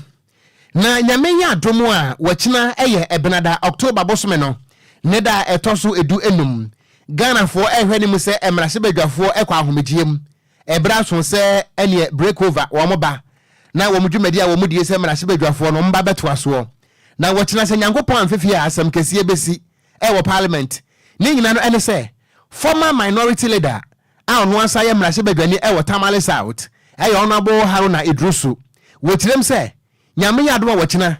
na nyame ya adomo a wachina eye ebenada October bosome no ne da etoso edu enum Ghana fo ehwe ni se emrahye bedwafo ekwa ahomegiem ebra so se ene break over wo moba na wo mudwumadi a wo mudie se emrahye bedwafo no mba beto aso na wachina se nyankopon amfefie asam kese ebesi ewo parliament ni nyina no ene se former minority leader a ono ansa ye emrahye bedwani ewo Tamale South honorable Haruna Idrusu wotirem se nyame yadoma wachina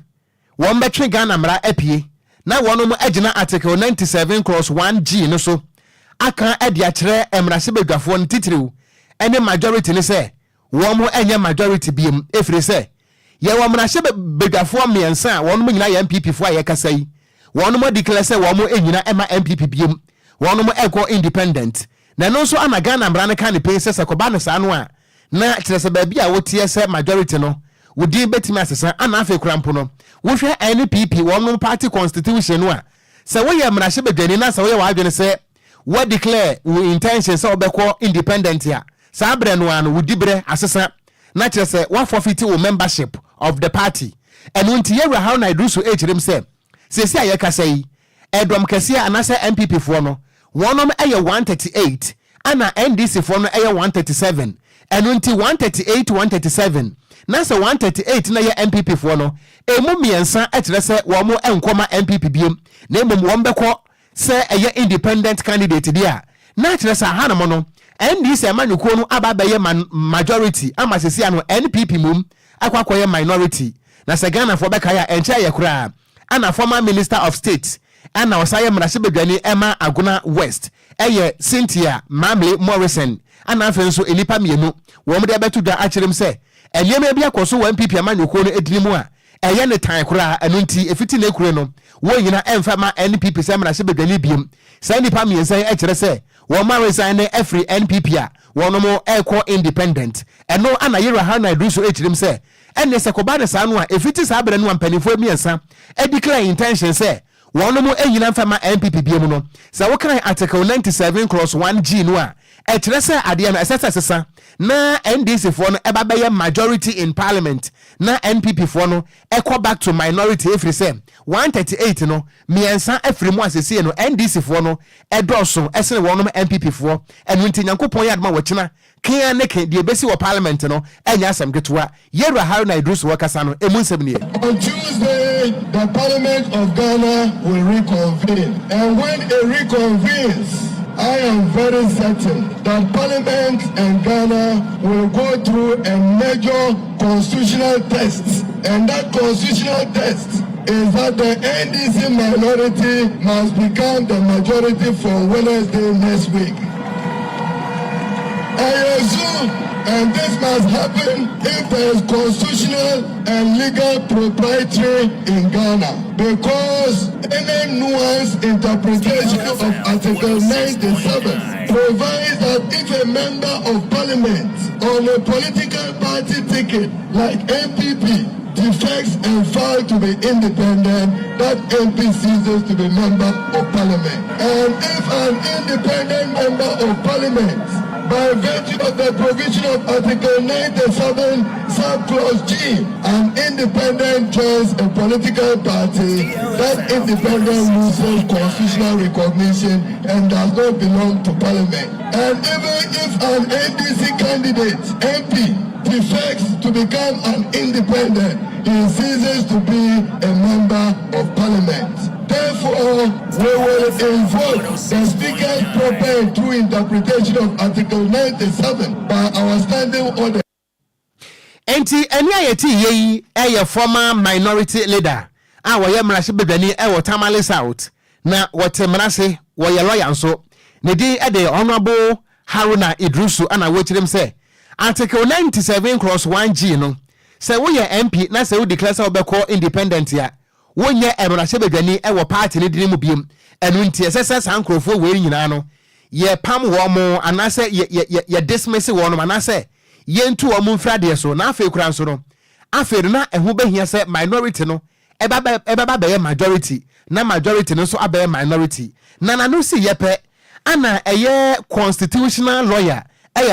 won betwe Ghana mra apie na wono mo agina article 97 clause 1G no so aka ade a kire emrahye bedwafo no titiriw ene majority ne se won mo enye majority biem efire se ye wo emrahye bedwafo miensa wono mo nyina ye MPP fo aye kasai wono mo declare se won mo enyina ema MPP biem wono mo eko independent na no so ana Ghana mra ne kan ne pe se sekoba ne sa no a na tirese baabi a wotie se majority no wodi betimi asesa ana afa kurampo no wo hwe NPP won party constitution no a se wo ye mrahye bedwani na se wo ye wadwene se wo declare wo intention se obekọ independent ya sa bre no an wodi bre asesa na tirese wo forfeit wo membership of the party enu nti ye how na do so echirem se sesi aye kasai edom kase ana se MPP fo no wonom eye 138 ana NDC fo no eye 137 enu nti 138 137 na se 138 na ye MPP fo no emu miensa ekire se wo mo enkoma MPP biem na emom wo mbekọ se eye independent candidate dia na ekire se hanamo no NDC amanyuko no aba be ye majority ama sesi ano NPP mum akwakoye minority na se Ghana fo beka ya enche ye kura ana former minister of state ana osaye mrahye bedwani Emma Aguna West eye Cynthia Mamle Morrison ana afenso enipa mienu wo mde betu da akirem se eniyema bia koso wo MPP amanyuko no edinimu a eye ne tan kura anu nti efiti na ekure no wo nyina emfa ma NPP se mrahye bedwani biem sai nipa miensa ekire se wo ma resign na every NPP a wono mo eko independent eno ana yira ha na do so ekirem se enne se koba ne sa no a efiti sa abere no ampanifo miensa e declare intention se wono mo enyina mfa ma NPP biem no sa wo kan article 97 clause 1G no a ekire se ade na sesa na NDC fo no eba be majority in parliament na NPP fo no eko back to minority efri se 138 no miensa efri mu asese no NDC fo no edoso esene wono MPP fo enu nti nyankopon yadma wachina kia neke de besi wo parliament no enya asem getwa yera Haruna Idrusu wakasa no emu nsem ne on Tuesday the parliament of Ghana will reconvene, and when it reconvenes I am very certain that Parliament and Ghana will go through a major constitutional test, and that constitutional test is that the NDC minority must become the majority for Wednesday next week. I assume, and this must happen if there is constitutional and legal propriety in Ghana, because any nuanced interpretation of Article 97 provides that if a member of parliament on a political party ticket like MPP defects and fails to be independent, that MP ceases to be member of parliament. And if an independent member of parliament, by virtue of the provision of Article 97, subclause G, an independent joins a political party, that independent loses constitutional recognition and does not belong to parliament. And even if an NDC candidate, MP, defects to become an independent, he ceases to be a member of parliament. Therefore, we will invoke the Speaker's proper and true interpretation of Article 97 by our standing order. Enti eni ayeti yeyi eye former minority leader a woye mrashe bedani e Tamale South na wote mrase woye lawyer nso ne din e de Honorable Haruna Idrusu ana wochirem se Article 97 cross 1G no se woye MP na se wo declare se obekọ independent ya wonye emrashe bedani e wo party ne din mu biem enu nti esese sankrofo we nyina no ye pam wo mo anase ye dismiss wo no anase yentu o mfrade so na afa kura nso no afa na ehu behia se minority no eba be majority na majority no so abe minority na no si yepe ana eye constitutional lawyer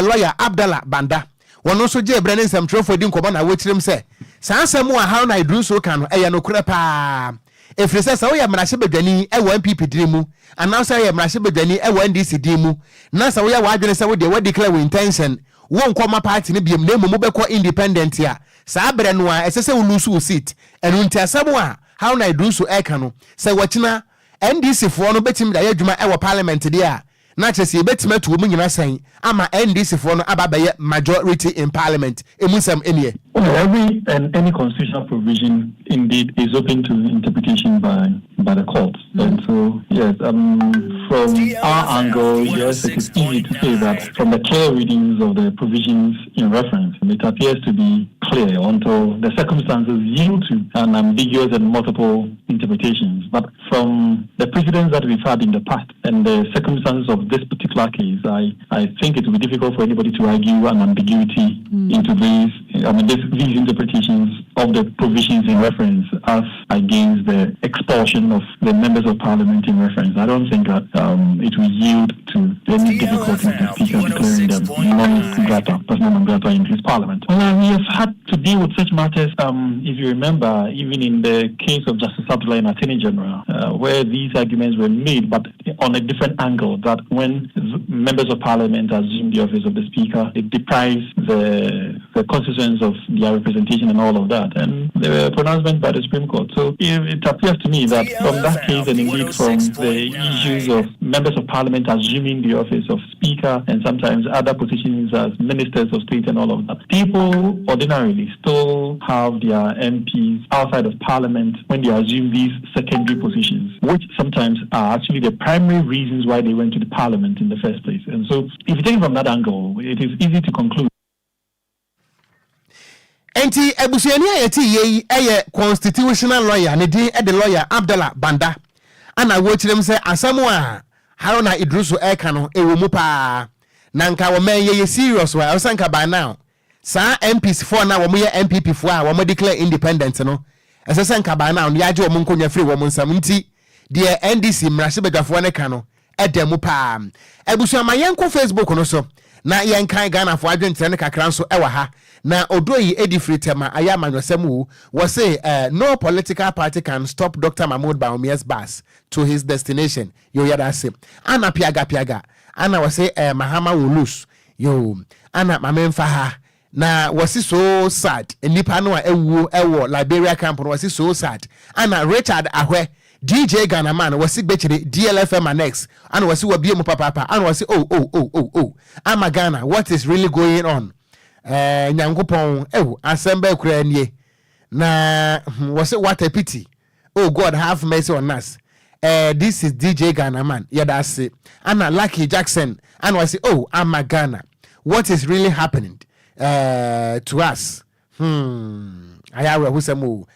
lawyer Abdallah Banda wono so je ebre ne nsamtrofo di nkoba na wochirem se sansemu a Haruna Idrusu ka no no kure pa efrese sa wo ya mrashe bedwani MPP dirimu anasa ya mrashe bedwani NDC dirimu na sa wo ya wadwene se wo de declare intention won koma party ne biem na mu beko independent ya sa abre no a esese wo lose seat enu nti asemo a Haruna Idrusu eka no se wachina NDC fo no betim da yadwuma wo parliament dia na chese betima to mu nyina san ama NDC fo no ababaye majority in parliament emusam enie. Every and any constitutional provision indeed is open to interpretation by the courts. And so yes, from our angle, yes, it is easy to say that from the clear readings of the provisions in reference, it appears to be clear until the circumstances yield to an ambiguous and multiple interpretations. But from the precedents that we've had in the past and the circumstances of this particular case, I think it will be difficult for anybody to argue an ambiguity into these interpretations of the provisions in reference as against the expulsion of the members of parliament in reference. I don't think that it will yield to any difficulty with the speaker declaring them personal non-grata in his parliament. Well, we have had to deal with such matters, if you remember, even in the case of Justice Abdullah and Attorney General, where these arguments were made, but on a different angle, that when members of parliament assume the office of the speaker, it deprives the constituents of their representation and all of that. And there were pronouncements by the Supreme Court. So it appears to me that from that case and indeed from the issues of members of parliament assuming the office of speaker and sometimes other positions as ministers of state and all of that, people ordinarily still have their MPs outside of parliament when they assume these secondary positions, which sometimes are actually the primary reasons why they went to the parliament in the first place. And so if you take it from that angle, it is easy to conclude. Enti ebusuani ayeti yeyi eye constitutional lawyer ne din the lawyer Abdallah Banda ana wochirem se asamo a Haruna Idrusu eka no ewo mu pa na nka wo men ye serious wa osanka by now sa MPs for na wo mo ye MPP for a wo mo declare independent no esesanka by now ya je wo nkonya free wo nsam nti de NDC mrashe bedafo ne ka no edemu pa ebusuama yenko Facebook no so na yenkan Ghana for adwentre ne kakra nso ewa ha na odoyi edifree tema ayama nwasemu wo say no political party can stop Dr. Mahmoud Bawumia's bus to his destination yo yada say ana piaga ana wo say Mahama will lose yo ana mamemfa ha na was so sad nipa no ewo Liberia camp no was so sad ana Richard Ahwe DJ Ghana man was betchire DLFM annex and was wabie mu papa and was oh ama Ghana, what is really going on? Nyankopon assemble kura nie na was what a pity. Oh God, have mercy on us. This is DJ Ghana man. Yeah, that's it. Anna Lucky Jackson and was ama Ghana. what is really happening to us. Ayawe Husemu.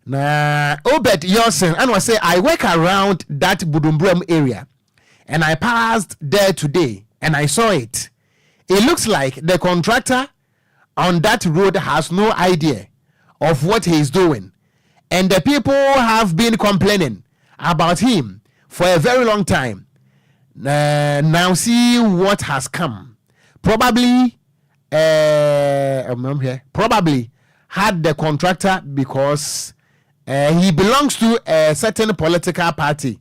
Na Obed Yosen, and was say I work around that Budumbrum area, and I passed there today, and I saw it. It looks like the contractor on that road has no idea of what he is doing, and the people have been complaining about him for a very long time. Now see what has come. Probably had the contractor because he belongs to a certain political party,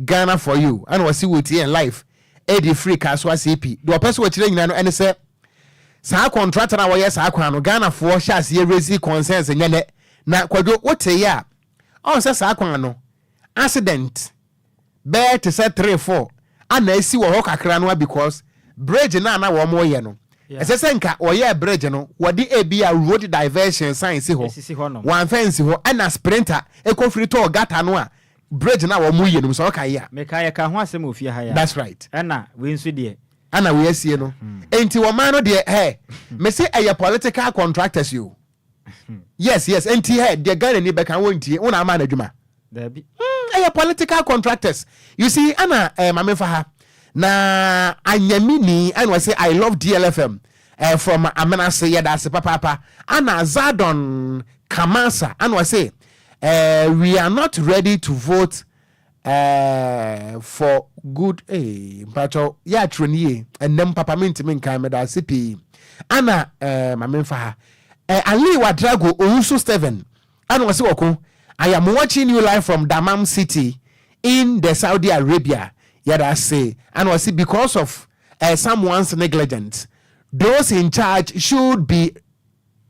Ghana for you, and was see with in life. Eddie Free Kaswa CP. The person was telling you and say, "Sa contractor na waya sa kwano Ghana for shas ye raise concerns and yene na Kwadwo what a ya." Oh, sa kwano accident. Bear to say 3-4. And I see what kakra because bridge na wo mo ye no. Ese nka oye bridge no wodi ebia road diversion sign si ho one fence ho and sprinter e ko free to gata no a bridge na wo mo ye no so okay ya me kai ka ho asem ofia ha ya. That's right. Na we nso de ana we asie no enti wo man no de me say a political contractors you. Yes enti de Ghana ni be kan wontie una ama na adwuma there be a political contractors you see ana mamefa ha na anyamini and was say I love DLFM from Amenase Yadase Papa and Zadon Kamasa and was say we are not ready to vote for good pacho ya trenie and then papa minti min kameda CP ana mamenfa Ali Wadrago Owusu Steven and was say I am watching you live from Dammam City in the Saudi Arabia. Yada say, and was it because of someone's negligence, those in charge should be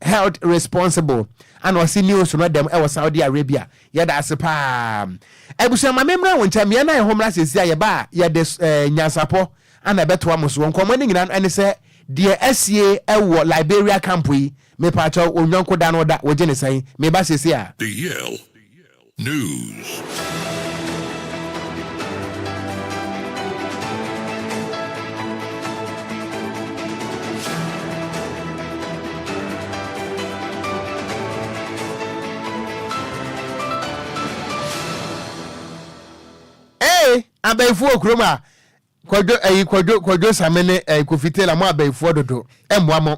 held responsible. And was in news from them Saudi Arabia. Yada say, pam. Ebusa my memory when Chamiana homeless is yaba yades nyasapo and I bet one was one commanding and say, dear SCA Liberia Campui, me pacho unyonko dano da wajene say, me basi siya. DL News. Abayfo okroma Kwadwo Sammy kofitela mo abayfo dodo emwa mo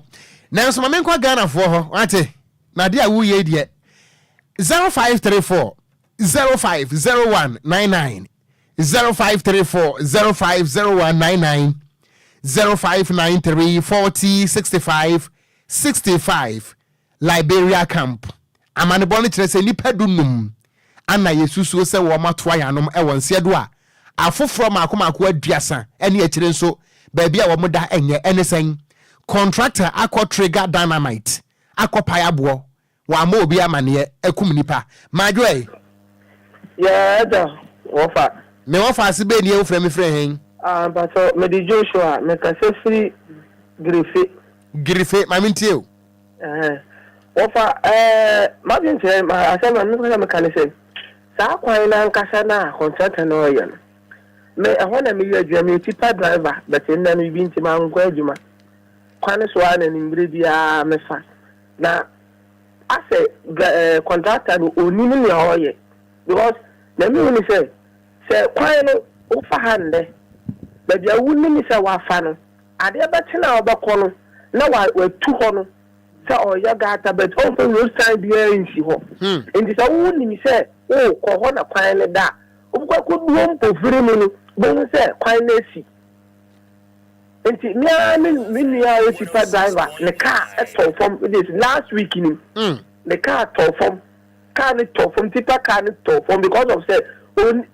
na so mamenkwa Ghana fo ho ate na dia wo ye die 0534 050199 0534 050199 0593 40 65 65 Liberia camp amane boni kire se nipa dunum ana yesusu se wo matoa yanom e wonse do a afoforo makomako aduasa ene akire nso baabi a wo moda enye enesen contractor akọ trigger dynamite akọ payabo wa ma obi amane akum nipa madwe da wofa me wofa asibe ni e frame hen but so me di Joshua me ka se free grife mamintie o wofa ma bin che ma asema me ka ne se sa kwan na nkasa na contractor no ye no me ehona me yadua me tipa driver but nna no bi ntima nkwa adwuma kwan so ana ni mbire bia me fa na ase contractor no oni ni hoye because na me ni say kwan no o fa hande ba bia wuni ni say wa fa no ade betina obekọ no na wa tu ho no say oya gata but on for no time bia nsi ho enti say wuni ni say o ko ho na kwan le da obukwa ko duom po firi mu no bo say kwan na si enti me ya tipa driver the car to from this last week ni the car to from tipa car to from because of say on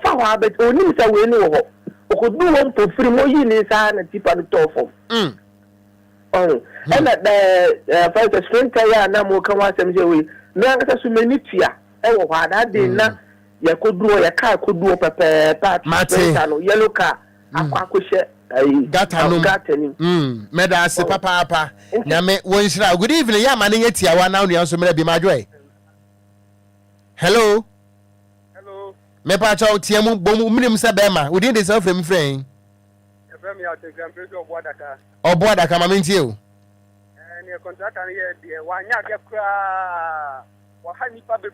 fa wa but oni say we ni ho o ko duom po firi mo yi ni sa na tipa to from and the first sprinter ya na mo kan wa sem je we me an ka so mani tua e wo ha da de na ya ko duro ya car ko duro pepe part sprinter no yellow car akwa hye gata meda se papa nyame wonshira good evening ya mane yetia wa now nua so mera bi madwe hello hello me pa cha otiemu bomu minim se be ma we dey say frame friend from your Grand of Wadaka. Or Boadaka, I mean, you. And your contract and here, one yak cry. Or honey public.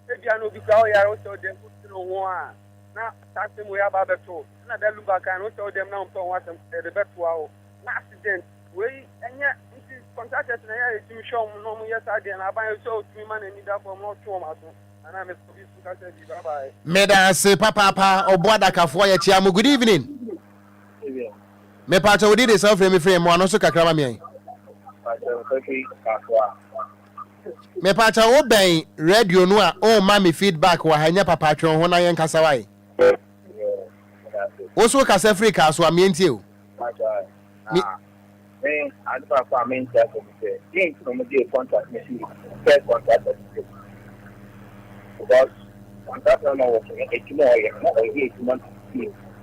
Maybe I know because I also them put no one. Now, that's the way about the two. Now, the Lumba can also them now for what the best wow. Accident. We and yet, this is contracted to show no more yesterday, and I buy so 3 man and need for more trauma. And I'm a bye bye. Meda say papa or Boadaka for your chiamu. Good evening. Me pacha odi de self me frame mo so kakra ma me. Me pacha wo ben radio no a o ma me feedback wa hanya papa twon ho na yen kasa wai. Wo so kasa free ka so am yentie o. Me and papa me tell me say from the contract me first contract because contract no working 8 more 8 months.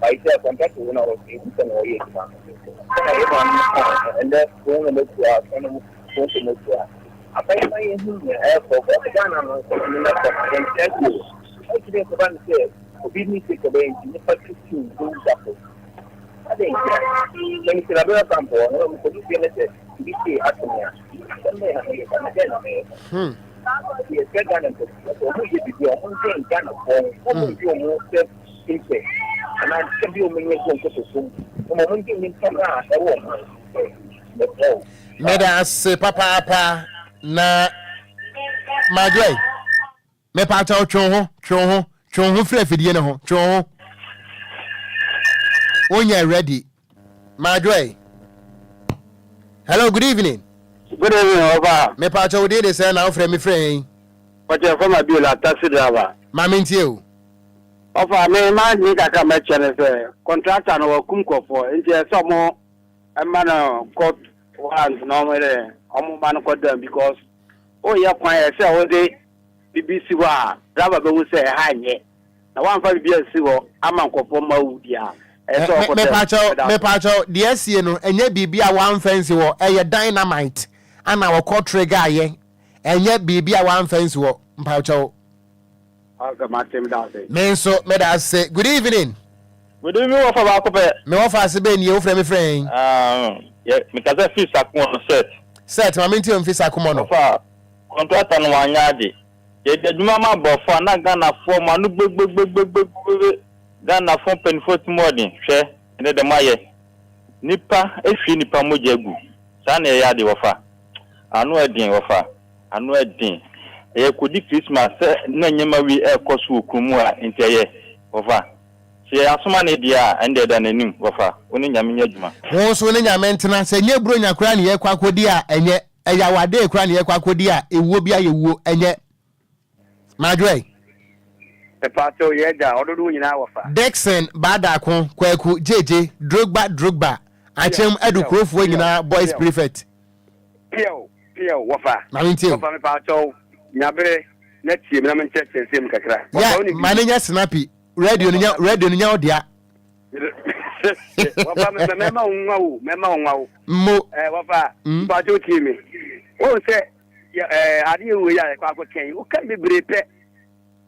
I said contract when I was 8 months. And then going to look to us, and going to look to us. I find my airport, Ghana, and thank you. I didn't go and say, forbid me to go in the factory to do that. I think when it's a better sample, I'm going to be at me. Yes, Ghana, who is your own thing, Ghana, who is your most self-interest. And I can be a minute. Meda say papa na madway me pacha twon ho frɛ fidie ne ho twon ho onya ready madway. Hello, good evening. Good evening, Oba. Me pacha wo dey say na wo frɛ me frɛ What you from a bill at taxi driver? Mamintie o. Ofa me man ni kaka me chene say contractor no wakum kofo nti so mo emana court warrant no mere omo man ko dem because o ye kwan e say o dey BBC wa driver be wo say hanye na wan fa BBC wo ama kofo ma wudia e so ko me pacho the SCA no enye bibia wan fence wo eye dynamite ana wo court trigger aye enye bibia wan fence wo mpacho. Me so me da say good evening. Good evening, Ofa Bakope. Me Ofa se be ni o frɛ me friend. Yeah, me kaza fee sakumo set. Set ma minti o fee sakumo no. Ofa contractor no wanyade. Ye de duma ma bofo na Ghana fo ma no gbegbegbegbegbegbe. Ghana fo penfort modern hwe ne de maye. Nipa efi nipa mojagu. Sa na ya de Ofa. Anu edin Ofa. Anu edin. E kodi Christmas na nyema wi e koso okumu a nteye Ofa. Se asoma ne dia ende da nanim Ofa. Oni nyame nyadwuma. Wo so ne nyame ntena se nye bro nya kra ne ye kwakodi a enye eya wade kra ne ye kwakodi a ewuo bia yewuo enye madway. E pato ye da ododo nyina Ofa. Dixon Badako Kwaku JJ Drogba Achem Edukrofo nyina boys prefect. Pio Ofa. Ofa me pato Nyabre netie me na me chese sem kakra. Yeah, manenya snappy. Radio nya odia. Wafa me mema unwa. Mo. Wafa ba jo kimi. O se ade ewo ya kwa ken. O kan bebrepe.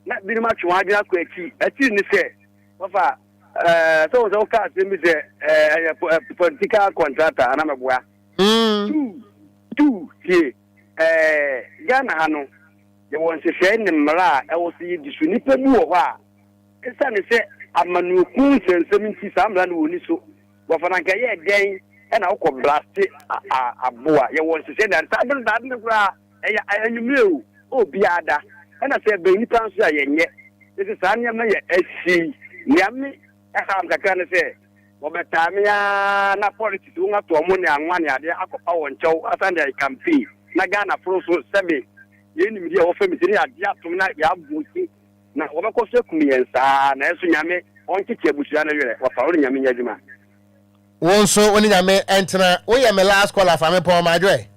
Na bi ma twa adina kwa ati ni se. Wafa so ka se mi se political contractor ana meboa. Two here. Ghana hano ye won se hwe ne mra e wo se di su nipa bi wo ho a esa ne se amanu kun sensem nti samra no woni so wo fa na nka ye den e na wo blast aboa ye won se se na ta ne kura e ya anyumre o biada e na se be nipa nso a ye nye ese sa nya ma ye asi nyame e ha am kakra ne se wo betamia na politics wo ngato mo ne anwane ade akopa won chew asande I campaign na Ghana pro so sebe ye ni media wo family ni ade atom na ya buki na wo be ko se kumiensa na eso nyame on kike busua na were wo fa wo nyame nyadwuma won so oni nyame entena wo ye me last call afa me pon madwe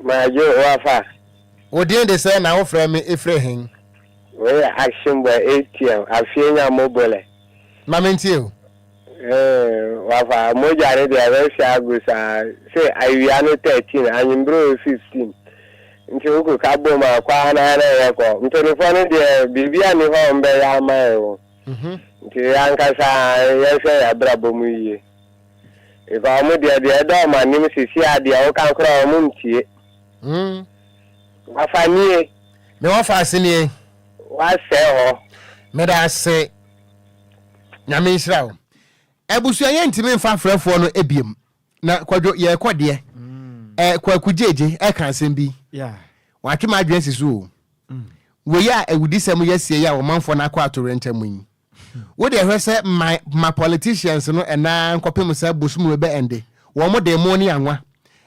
wa fa wo din de say na wo frɛ me Efrehin we action boy ATM afienya mobile mamenti o wafa mojare de aversa gusa say awia no 13 anyimbro 15 nti uko ka bo ma kwa na na ko ntelefone de bibia ni ho mbe ya ma e wo nti ankasa ya se ya brabo mu yi If I would the my name is the Okan Kwadwo Mumtie. Afanie. Me wa fasini. Wa se ho. Me da se. Nyame Israel. Ebusu ye ntimi mfa frefo no ebiem. Na Kwadwo ye kwode. Kwakujeje kan sembi. Yeah. Wa twema adwen sisu. We ya ewudisem yesie ya wo manfo na kwa atorentamu yi. Wo de hwese my politicians no ena nkopem sa bosumu be ende. Wo mo de mo ni anwa.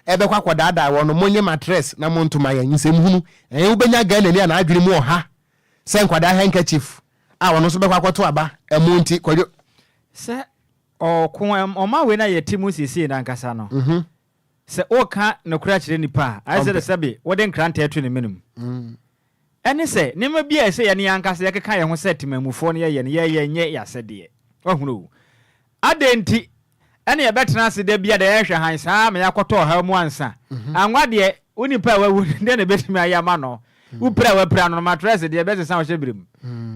Ebe kwa kwadada wo no monye mattress na montoma ya nsem hunu. Wo benya Ghana ni na adwene mu oha. Se nkwada handkerchief. A wo no so be kwa kwato aba emonti Kwadwo. Se oma we na yetimu sisi na nkasa no. Se oka no kura kire nipa. I said sebe wo de nkranta etu ne menum. Ene se nema bia se ye ne yankasa ye keka ye ho set mamufo ne ye ne ye nye ya sede wahunu adenti ene ye betena ase de bia de ye hwe han saa me yakoto ha mu ansa anwa de unipa wawu de ne betimi ayama no upra wapra no mattress de be se san wo hyebrem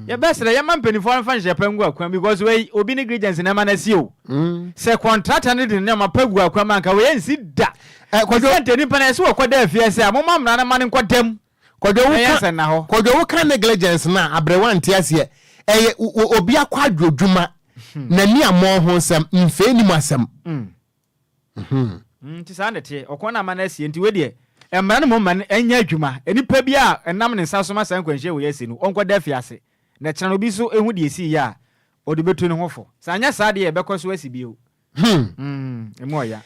ye besere ye mampanifo fa nhye pangu akwan because we obi ne ingredients na ma na si o se contractor ne de ne ma pagu akwan man ka we ensi da Kwadwo ante nipa na se wo koda afie se amoma mra na ma ne nkodam Kwadwo wo kan negligence na abrewa nte ase obi akwadwo dwuma na ni amo ho nsem mfe ni masem nti sa ndete okona ma na asie nti we de emra no man enya adwuma enipa bi a enam ne nsa so ma san kwanhye wo yesi no onkoda afiase na kyena obi so ehu de esi ya odi betu ne hofo sa anya sa de ebekoso asi bio emo ya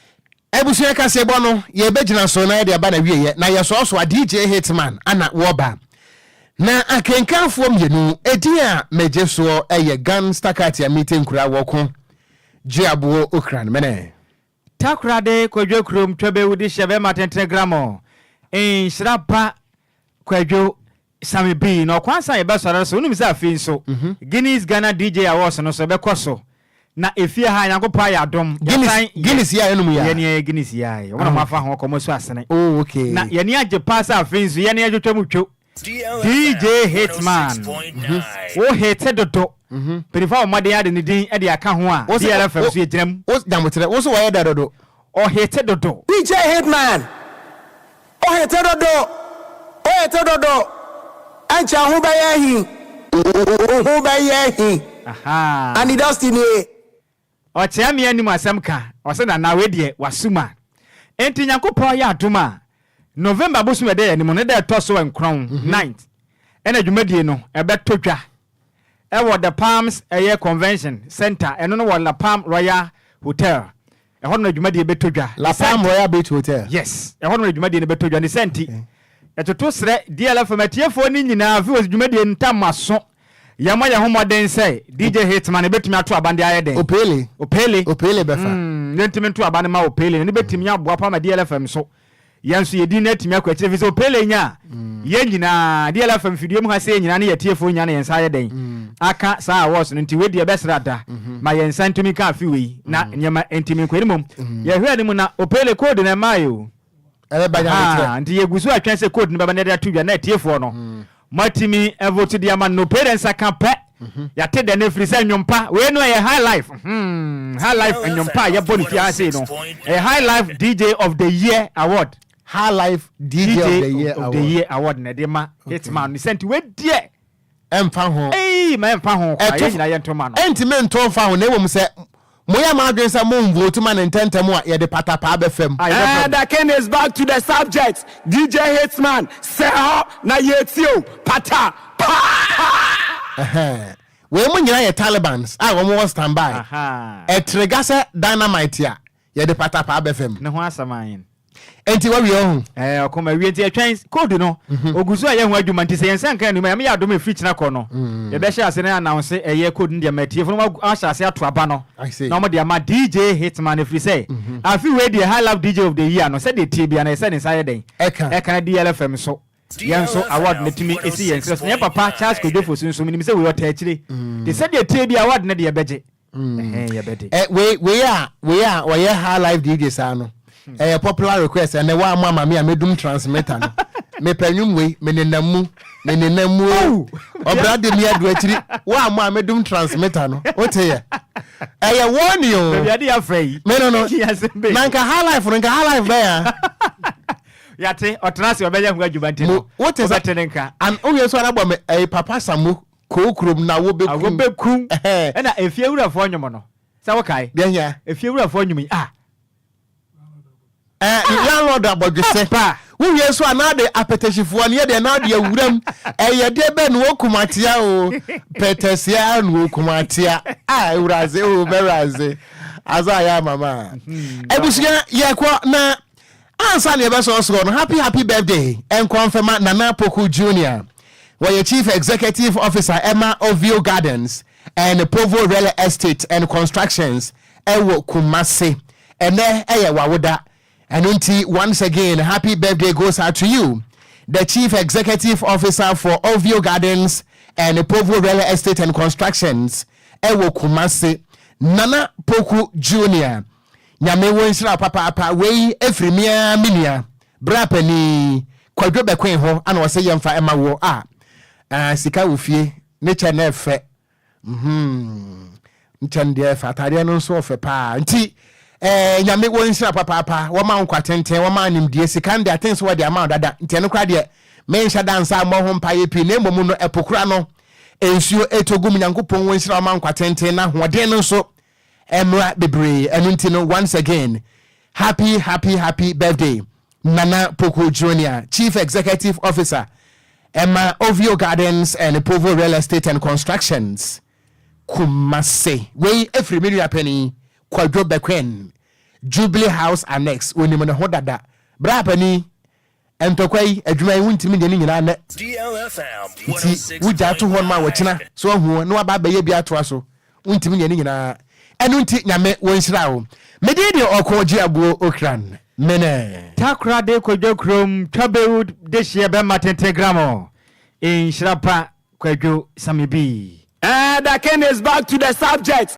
Ebusu kase bo no ye begina so na ye de aba na wiye na ye so so DJ Hitman ana woba na akenkanfo mienu edi a meje so eye Gan Stakat ya meeting kura woko Okogyeabour Ocran mene takrade Kwadwo krom twebe wudi shebe matentegramo Nhyiraba Kwadwo Sammy B no kwansa ye besore so unimisa afi so Guinness Ghana DJ Awards no so bekoso na efie ha Nyankopɔ ya dom Guinness ya enum ya yene Guinness ya e wona mafa ho komo so asene oh okay na yene age pass afinso yene adwotwam two DJ Hitman o hete dodo perifa o made ade ne din e de aka ho a DLFM so yegiram o damotere wo so wa yeda dodo o hete dodo DJ Hitman o hete dodo ancha ho ba yahi aha and destiny o tia me anim asemka o se na we de wasuma enti Nyankopɔ ya adoma November bosu de anim ne de to so enkron 9th ena dwumadie no ebetodwa e wo the Palms Air Convention Center eno no wo La Palm Royal Hotel e ho no dwumadie betodwa La Palm Royal Beach Hotel yes e ho no dwumadie ne betodwa ne senti etoto sre DLFM atiefo ni nyina afi wo dwumadie ntamaso yama ya homoden say DJ Hitman betumi ato abande ayeden opele befa ntimi to abande ma opele ne betumi aboa pa ma DLFM so yanso yedi na timi akwachire fi so opele nya ye nyina DLFM fidie mu ha se nyina ne yetiefo nya na yensa ayeden aka sa awards nti we de besrada ma yensa ntumi ka afi we na nyama ntimi kwani mom ye hwe ne mu na opele code na mayo nti ye gusu atwan se code ne baba ne de atudwa na etiefo no matimi evote dia man no parents akampe ya tede ne frisa nyompa we no ye highlife highlife nyompa ya bonifi ase no a highlife DJ of the year award highlife DJ of the year award na de ma Hitman ni senti we die emfa ho ma emfa ho ayi nyina ye ntoma no entime nto fa ho na ewom se moya ma adwen sa mo vote man ntentemu a ye de patapa abefem the king is back to the subject DJ Hitman say na yetio pata we mo nyina ye Talibans a wo mo stand by trigger se dynamite a ye de patapa abefem ne ho asamayin enti wa wiyo okoma wienti atwan code no ogusu aye ho adwuma nti se yensan kan no ya do me free china ko no ye be share se na announce eye code ndi amatie fo no a share se ato aba no na mo de ama DJ Hitman free say afi we the high love DJ of the year no say the tbia na say inside den e kan DLFM so yanso award netimi esi yense so ne papa Charles Kodofo so mi se we ota akire they said the tbia award na de ye beje ye bede we are high life DJ sa no popular request and wa mama me medum transmitter no me panyum we menenamu obrade me adu akiri wa mama medum transmitter no ote ye Eye warn you. Baby ade afei. Me no. Nanka highlife there. Yate otenase obeya hu adwumante no. What is that nenka? And owie so anabo me papa samu kokrom na wo bekum. Na efie wurafo onwom no. Sa wo kai. Bia efie wurafo onwom landlord abodwese pa. Wo wie so anade apeteshifo ne de na de awuram eyede be no okumatia o petesia no okumatia uraze o beraze azaya mama ebusia yekwo na ansa ne be so no happy birthday en confirm Nana Poku Jr. Where Chief Executive Officer Emma Ovio Gardens and Povo Real Estate and Constructions ewo Kumasi ene wawoda. And once again, happy birthday goes out to you, the Chief Executive Officer for Ovio Gardens and Povo Real Estate and Constructions, Ewo Kumasi, Nana Poku Jr. Nyame wonshira papa wei efrimia minia brapani Kwadwo bekwen ho ana wose yemfa ema wo sika wofie nature na efe ntende fa atare no so ofe pa nti nyame wonshira papa woma nkwatenten woma nimdie sika nde atenso wode ama dada nti eno kwa de mensha dansa mo ho mpaye pi na emom no epokura no ensuo etogum nyankopon wonshira woma nkwatenten na hoden no so emra bebre enunti no once again happy birthday Nana Poku Jr., Chief Executive Officer Emma Ovio Gardens and Povo Real Estate and Constructions Kumase we every million penny Kwadwo Bekwen Jubilee House Annex onimo ne hodada bra pani entokwai adwuma wuntimi de nyina na DLFM wuja to hon ma wachina so hu no aba baye bi ato aso wuntimi de nyina enu nti nyame wonhyira wo medidi Okogyeabour Ocran mene takra de Kwadwo krom Tabewood de shebe matentagramo in Nhyiraba Kwadwo Sammy B. The Ken is back to the subject.